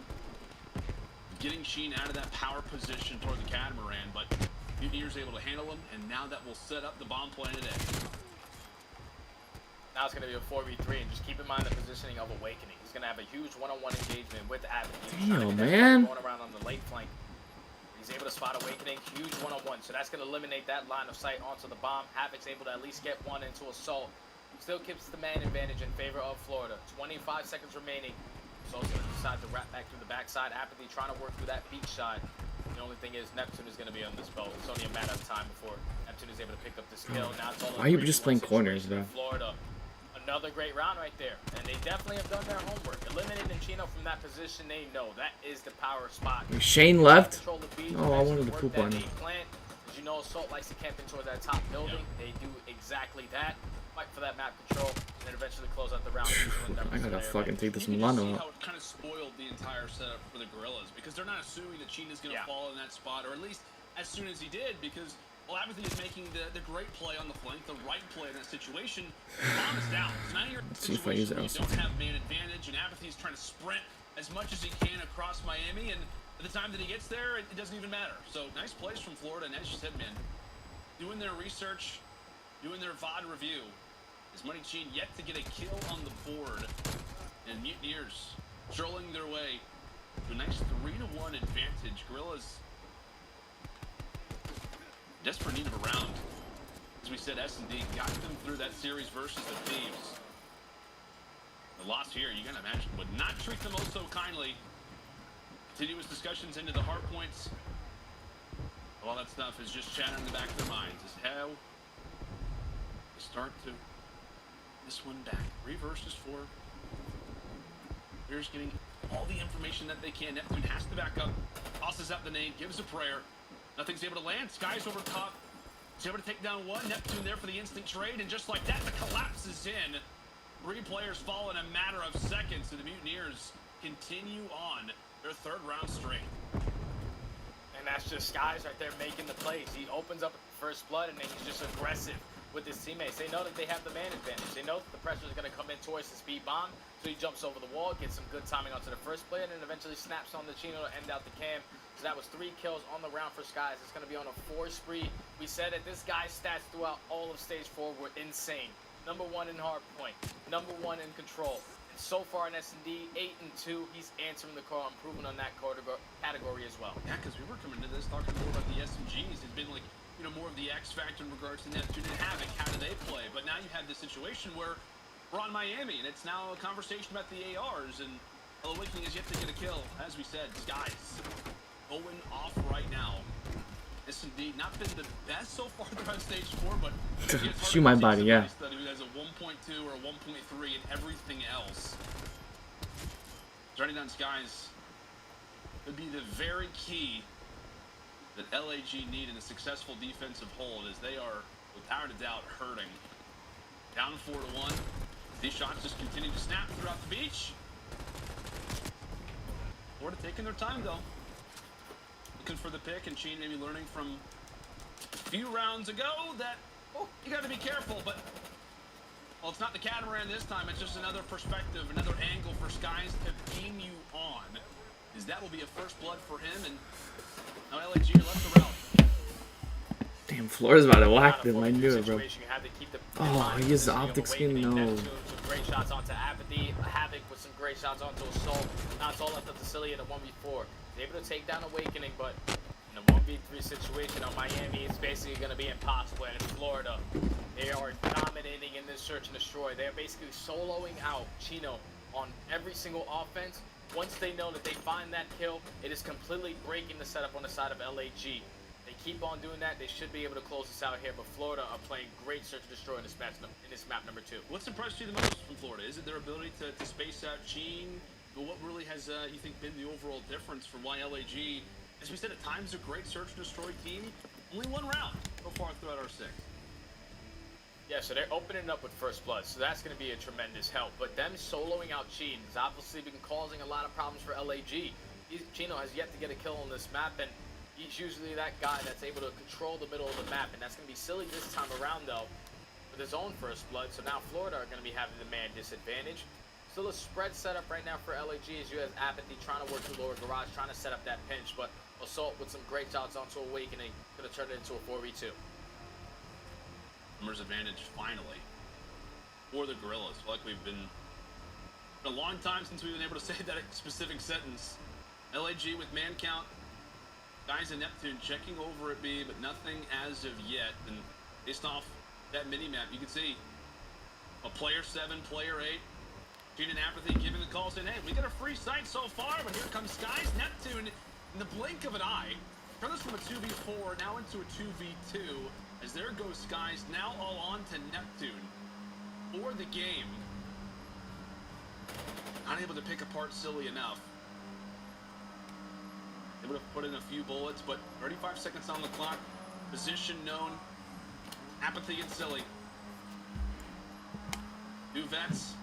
getting Sheen out of that power position toward the Catamaran, but Mutineers able to handle him, and now that will set up the bomb planet A. Now it's going to be a 4v3, and just keep in mind the positioning of Awakening. He's going to have a huge one-on-one engagement with Avenue. Damn, man. Going around on the late flank. He's able to spot Awakening, huge one-on-one, so that's going to eliminate that line of sight onto the bomb. Havoc's able to at least get one into Assault. Still keeps the man advantage in favor of Florida. 25 seconds remaining. Assault's going to decide to wrap back through the backside. Apathy trying to work through that beach side. The only thing is Neptune is going to be on this boat. It's only a matter of time before Neptune is able to pick up this kill. Now it's all why are you just playing corners, bro? Florida. Another great round right there. And they definitely have done their homework. Eliminating Chino from that position, they know that is the power spot. Shane left? Oh, I wanted to poop on him. As you know, Assault likes to camp in towards that top building. They do exactly that. Fight for that map control, and then eventually close out the round. I gotta fucking take this Milano Milano out. You can see out. how it kind of spoiled the entire setup for the Gorillas, because they're not assuming that Sheen is going to fall in that spot, or at least as soon as he did, because well, Apathy is making the great play on the flank, the right play in that situation. The bomb is down. So now you're in a situation where you don't have man advantage, and Apathy is trying to sprint as much as he can across Miami, and by the time that he gets there, it doesn't even matter. So nice plays from Florida, and as you said, man, doing their research, doing their VOD review. Is Money Sheen yet to get a kill on the board, and Mutineers strolling their way to a nice 3-1 advantage. Gorillas desperate need of a round. As we said, S&D got them through that series versus the Thieves. The loss here, you gotta imagine, would not treat them all so kindly. Continuous discussions into the hard points. All that stuff is just chattering in the back of their minds. Is how they start to this one back. 3 versus 4. Here's getting all the information that they can. Neptune has to back up. Tosses out the nade, gives a prayer. Nothing's able to land. Sky's over top. He's able to take down one. Neptune there for the instant trade, and just like that, the collapse is in. 3 players fall in a matter of seconds, and the Mutineers continue on their 3rd round straight. And that's just Sky's right there making the plays. He opens up first blood, and then he's just aggressive with his teammates. They know that they have the man advantage. They know that the pressure is going to come in towards the speed bomb, so he jumps over the wall, gets some good timing onto the first player, and then eventually snaps on the Chino to end out the cam. So that was 3 kills on the round for Skies. It's going to be on a 4 spree. We said that this guy's stats throughout all of stage 4 were insane. Number 1 in hard point, number 1 in control. And so far in S&D, 8 and 2, he's answering the call, improving on that category as well. Yeah, because we were coming into this talking more about the SMGs. It's been like, you know, more of the X factor in regards to Neptune and Havoc. How do they play? But now you have this situation where we're on Miami, and it's now a conversation about the ARs, and Awakening is yet to get a kill. As we said, Skies going off right now. This indeed not been the best so far throughout stage 4, but shoot my body, yeah. Who has a 1.2 or a 1.3 and everything else. Running down Skies. would be the very key that LAG need in a successful defensive hold, as they are, without a doubt, hurting. Down 4-1. These shots just continue to snap throughout the beach. Florida taking their time, though. Looking for the pick, and Sheen maybe learning from a few rounds ago that, oh, you got to be careful, but, well, it's not the catamaran this time. It's just another perspective, another angle for Skies to beam you on, as that will be a first blood for him, and now LAG left the route. Damn, Florida's about to whack them. I knew it, bro. Oh, he used the optic skin? No. Some great shots onto Apathy. Havoc with some great shots onto Assault. Now it's all left up to Silly in a 1v4. He's able to take down Awakening, but in a 1v3 situation on Miami, it's basically going to be impossible. And in Florida, they are dominating in this search and destroy. They're basically soloing out Chino on every single offense. Once they know that they find that kill, it is completely breaking the setup on the side of LAG. They keep on doing that, they should be able to close this out here, but Florida are playing great search and destroy in this map number 2. What's impressed you the most from Florida? Is it their ability to space out Sheen? But what really has, you think, been the overall difference from why LAG, as we said, at times a great search and destroy team? Only one round so far throughout our 6. Yeah, so they're opening up with first blood, so that's going to be a tremendous help. But them soloing out Sheen has obviously been causing a lot of problems for LAG. Chino has yet to get a kill on this map, and he's usually that guy that's able to control the middle of the map, and that's going to be Silly this time around, though, with his own first blood. So now Florida are going to be having the man disadvantage. Still a spread setup right now for LAG, as you have Apathy trying to work through lower garage, trying to set up that pinch, but Assault with some great shots onto Awakening, going to turn it into a 4v2. Numbers advantage, finally, for the Gorillas. Like we've been a long time since we've been able to say that specific sentence. LAG with man count. Guys in Neptune checking over at B, but nothing as of yet. And based off that mini-map, you can see a player 7, player 8. Sheen and Apathy giving the call saying, hey, we got a free site so far, but here comes Skies. Neptune, in the blink of an eye, turn this from a 2v4 now into a 2v2. As there goes Skies, now all on to Neptune for the game. Unable to pick apart Silly enough. They would have put in a few bullets, but 35 seconds on the clock. Position known. Apathy and Silly. 2 vets.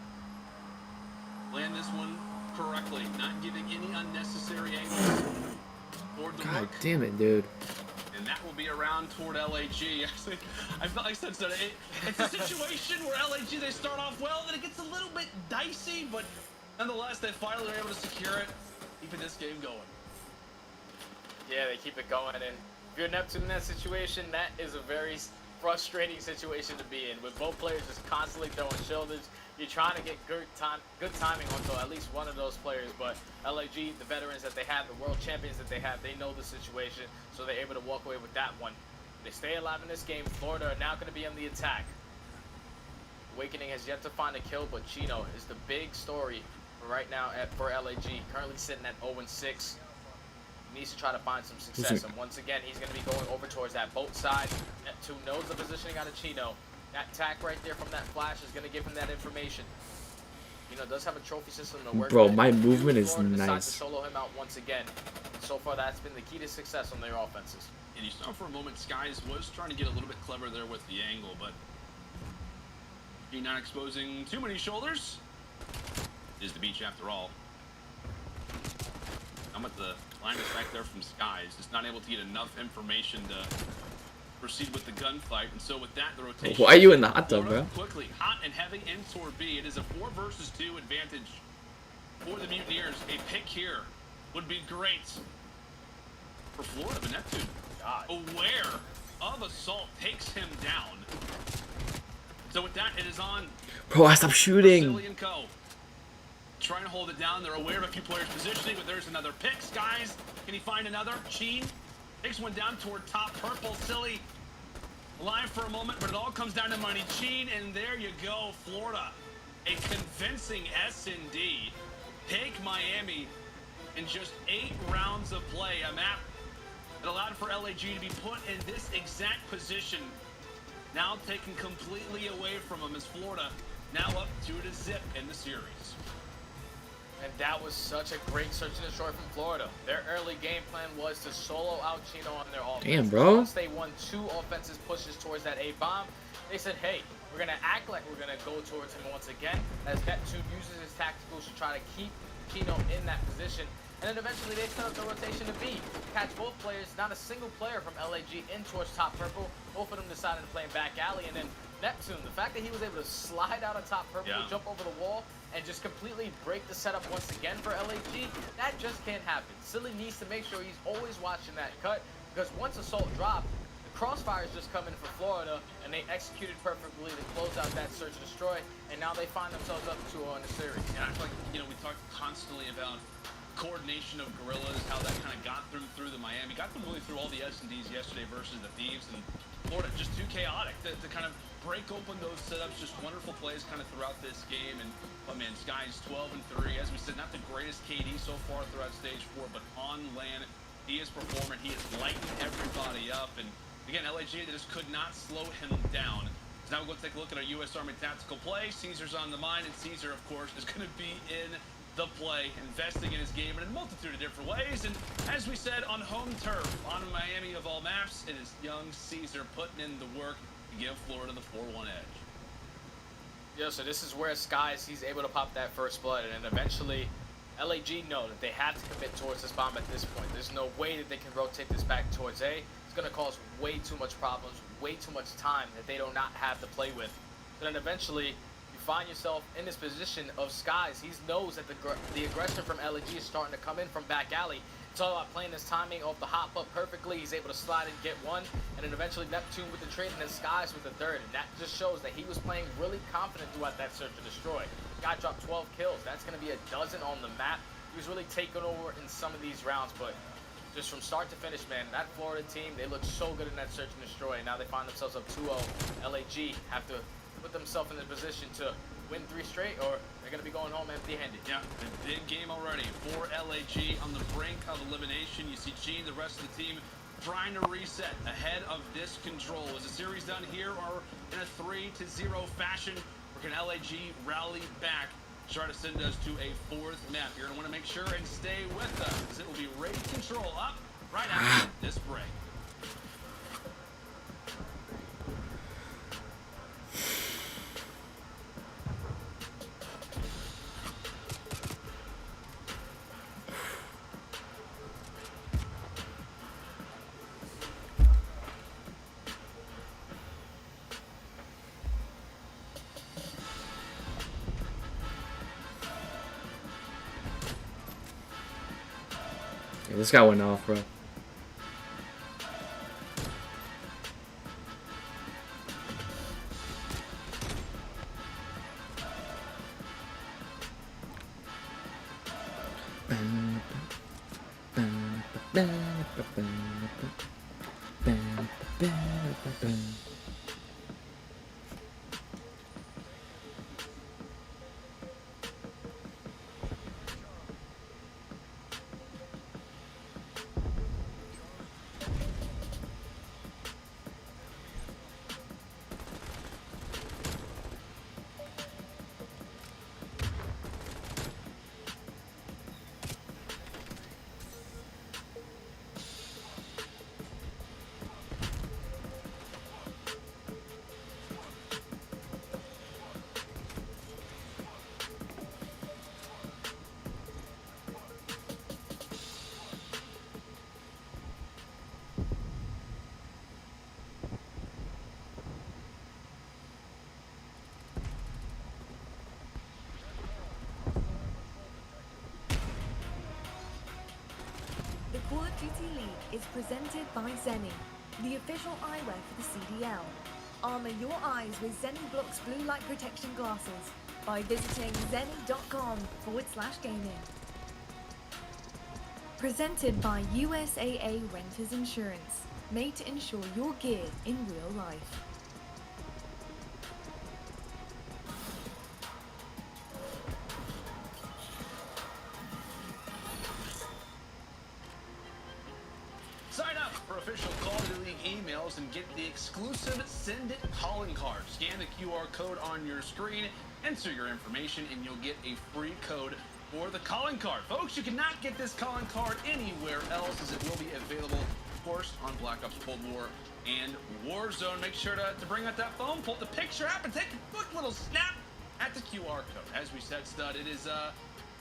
Land this one correctly. Not giving any unnecessary angles toward the God rook. damn it, dude. And that will be around toward LAG. Actually, I felt like I said, it's a situation where LAG, they start off well, then it gets a little bit dicey, but nonetheless, they finally are able to secure it, keeping this game going. Yeah, they keep it going, and if you're Neptune in that situation, that is a very frustrating situation to be in, with both players just constantly throwing shoulders. You're trying to get good timing onto at least one of those players, but LAG, the veterans that they have, the world champions that they have, they know the situation, so they're able to walk away with that one. They stay alive in this game. Florida are now going to be on the attack. Awakening has yet to find a kill, but Chino is the big story right now for LAG, currently sitting at 0-6. Needs to try to find some success, and once again, he's going to be going over towards that boat side. Neptune knows the positioning out of Chino. That tack right there from that flash is going to give him that information. Chino does have a trophy system to work Bro, with. my movement is Florida decides nice. to solo him out once again. So far, that's been the key to success on their offenses. And you saw for a moment, Skies was trying to get a little bit clever there with the angle, but he not exposing too many shoulders. It is the beach after all. I'm at the line is back there from Skies, just not able to get enough information to proceed with the gunfight, and so with that, the rotation. Why are you in the hot tub, bro? Quickly, hot and heavy in toward B. It is a 4 versus 2 advantage for the Mutineers. A pick here would be great for Florida, but Neptune, aware of Assault, takes him down. So with that, it is on. Bro, I stopped shooting. Silly and Co. Trying to hold it down. They're aware of a few players positioning, but there's another pick. Skies, can he find another? Sheen takes one down toward top purple. Silly alive for a moment, but it all comes down to money. Sheen, and there you go, Florida. A convincing S&D. Take Miami in just 8 rounds of play. A map that allowed for LAG to be put in this exact position. Now taken completely away from them as Florida now up 2-0 in the series. And that was such a great search and destroy from Florida. Their early game plan was to solo out Chino on their offense. Damn, bro. Once they won 2 offensive pushes towards that A-bomb, they said, hey, we're going to act like we're going to go towards him once again, as Neptune uses his tacticals to try to keep Chino in that position. And then eventually they set up the rotation to B. Catch both players, not a single player from LAG in towards top purple. Both of them decided to play in back alley. And then Neptune, the fact that he was able to slide out of top purple, jump over the wall, and just completely break the setup once again for LAG, that just can't happen. Silly needs to make sure he's always watching that cut, because once Assault dropped, the crossfires just come in for Florida, and they executed perfectly to close out that search and destroy, and now they find themselves up 2-0 in the series. Yeah, I feel like, you know, we talk constantly about coordination of Gorillas, how that kind of got them through the Miami, got them really through all the S&Ds yesterday versus the Thieves, and Florida just too chaotic to kind of break open those setups. Just wonderful plays kind of throughout this game. And oh man, Sky's 12-3. As we said, not the greatest KD so far throughout stage 4, but on land, he is performing. He is lighting everybody up. And again, LAG, they just could not slow him down. So now we're going to take a look at our U.S. Army tactical play. Caesar's on the mind, and Caesar, of course, is going to be in the play, investing in his game in a multitude of different ways. And as we said, on home turf, on Miami of all maps, it is young Caesar putting in the work to give Florida the 4-1 edge. Yeah, so this is where Skies, he's able to pop that first blood, and then eventually LAG know that they have to commit towards this bomb at this point. There's no way that they can rotate this back towards A. It's going to cause way too much problems, way too much time that they do not have to play with. So then eventually, find yourself in this position of Skies. He knows that the aggression from LAG is starting to come in from back alley. It's all about playing this timing off the hop up perfectly. He's able to slide and get one, and then eventually Neptune with the trade, and then Skies with the third. And that just shows that he was playing really confident throughout that search and destroy. Guy dropped 12 kills. That's going to be a dozen on the map. He was really taking over in some of these rounds, but just from start to finish, man, that Florida team, they look so good in that search and destroy, and now they find themselves up 2-0. LAG have to put themselves in the position to win 3 straight, or they're going to be going home empty-handed. Yeah, a big game already for LAG on the brink of elimination. You see Gene, the rest of the team, trying to reset ahead of this control. Is the series done here or in a 3-0 fashion? Or can LAG rally back, try to send us to a 4th map? You're going to want to make sure and stay with us. It will be raid control up right after this break. Yeah, this guy went off, bro. Call of Duty League is presented by Zenny, the official eyewear for the CDL. Armor your eyes with Zenny Blocks blue light protection glasses by visiting zenny.com/gaming. Presented by USAA Renters Insurance, made to insure your gear in real life. Sign up for official Call of Duty League emails and get the exclusive Send It calling card. Scan the QR code on your screen, enter your information, and you'll get a free code for the calling card. Folks, you cannot get this calling card anywhere else, as it will be available, of course, on Black Ops Cold War and Warzone. Make sure to bring out that phone, pull the picture app, and take a quick little snap at the QR code. As we said, Stud, it is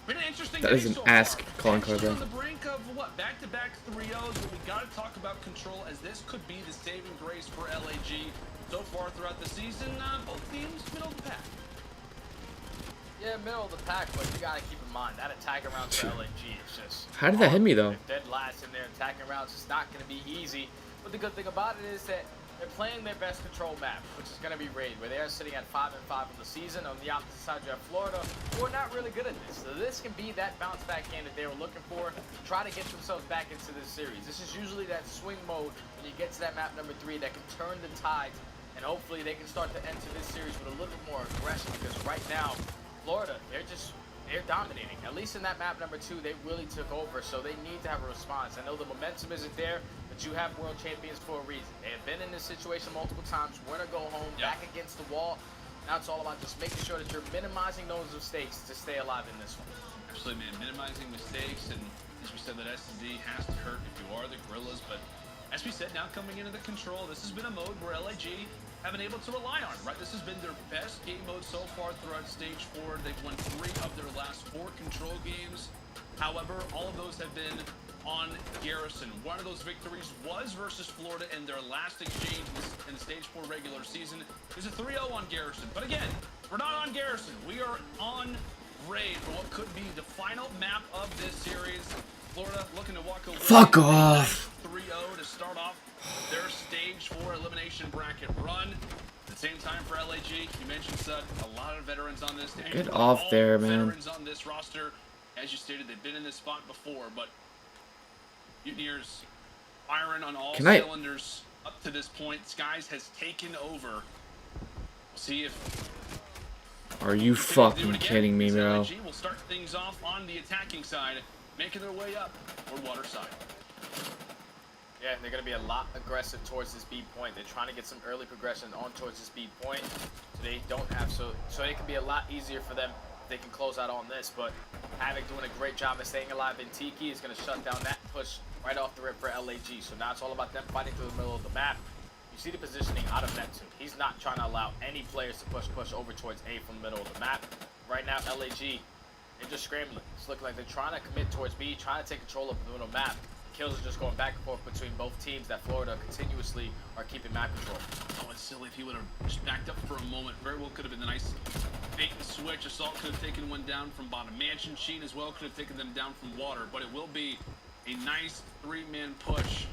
been an interesting That day is an so ask far. calling card, Actually bro. on the brink of what, back-to-back 3-0s, but we got to talk about Control, as this could be the saving grace for LAG. So far throughout the season, both teams middle of the pack. Yeah, middle of the pack, but you gotta keep in mind that attacking rounds for LAG is just. How did that hit me though? If dead last in there attacking rounds, it's not gonna be easy. But the good thing about it is that they're playing their best control map, which is gonna be Raid, where they are sitting at 5-5 in the season. On the opposite side, you have Florida, who are not really good at this. So this can be that bounce back game that they were looking for to try to get themselves back into this series. This is usually that swing mode when you get to that map number 3 that can turn the tides, and hopefully they can start to enter this series with a little bit more aggression, because right now, Florida, they're dominating. At least in that map number 2, they really took over, so they need to have a response. I know the momentum isn't there, but you have world champions for a reason. They have been in this situation multiple times, win or go home, back against the wall. Now it's all about just making sure that you're minimizing those mistakes to stay alive in this one. Absolutely, man. Minimizing mistakes, and as we said, that SD has to hurt if you are the Gorillas, but as we said, now coming into the Control, this has been a mode where LAG have been able to rely on, right? This has been their best game mode so far throughout Stage 4. They've won 3 of their last 4 Control games. However, all of those have been on Garrison. One of those victories was versus Florida in their last exchange in the Stage 4 regular season. There's a 3-0 on Garrison. But again, we're not on Garrison. We are on Raid for what could be the final map of this series. Florida looking to walk away. Fuck off. 3-0 to start off their Stage 4 elimination bracket run. At the same time for LAG, you mentioned, Sud, a lot of veterans on this team. Get off there, man. Veterans on this roster. As you stated, they've been in this spot before, but Mutineers firing on all cylinders up to this point. Skies has taken over. We'll see if... Are you fucking kidding me, bro? LAG will start things off on the attacking side, making their way up toward water side. Yeah, they're going to be a lot aggressive towards this B point. They're trying to get some early progression on towards this B point. So they don't have, so it can be a lot easier for them if they can close out on this. But Havoc doing a great job of staying alive in Tiki is going to shut down that push right off the rip for LAG. So now it's all about them fighting through the middle of the map. You see the positioning out of Neptune. He's not trying to allow any players to push over towards A from the middle of the map. Right now, LAG, they're just scrambling. It's looking like they're trying to commit towards B, trying to take control of the middle map. Kills are just going back and forth between both teams that Florida continuously are keeping map control. Oh, it's silly if he would have just backed up for a moment. Very well could have been the nice bait and switch. Assault could have taken one down from bottom. Mansion Sheen as well could have taken them down from water, but it will be a nice 3-man push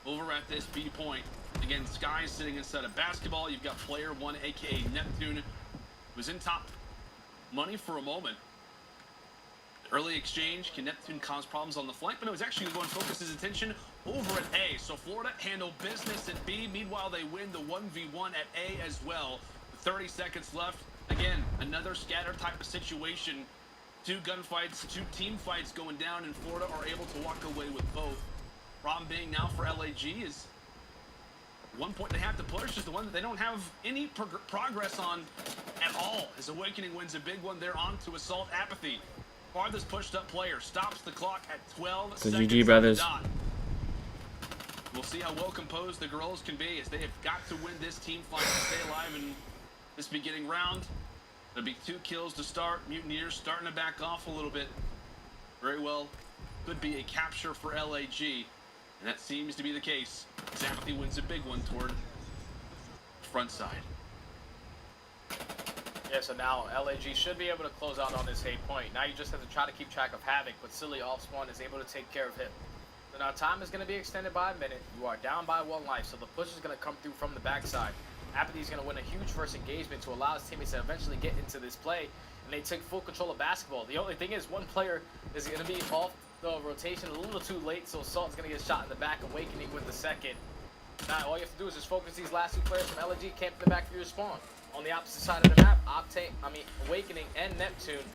over at this B point. Again, Sky sitting inside of basketball. You've got player 1, aka Neptune, who's in top money for a moment. Early exchange, can Neptune cause problems on the flank? But no, he's actually going to focus his attention over at A. So Florida handle business at B. Meanwhile, they win the 1v1 at A as well. 30 seconds left. Again, another scatter type of situation. 2 gunfights, 2 team fights going down, and Florida are able to walk away with both. Problem being now for LAG is one point they have to push is the one that they don't have any progress on at all. As Awakening wins a big one, they're on to Assault Apathy. Farthest pushed up player stops the clock at 12 So seconds. GG, brothers. We'll see how well composed the Gorillas can be, as they have got to win this team fight to stay alive in this beginning round. There'll be 2 kills to start. Mutineers starting to back off a little bit. Very well could be a capture for LAG, and that seems to be the case. Apathy wins a big one toward the front side. Yeah, so now LAG should be able to close out on this A point. Now you just have to try to keep track of Havoc, but Silly off spawn is able to take care of him. So now time is going to be extended by a minute. You are down by 1 life, so the push is going to come through from the backside. Apathy is going to win a huge first engagement to allow his teammates to eventually get into this play, and they take full control of basketball. The only thing is, one player is going to be off the rotation a little too late, so Assault is going to get shot in the back, Awakening with the second. Now all you have to do is just focus these last 2 players from LAG camp in the back of your spawn. On the opposite side of the map, Awakening and Neptune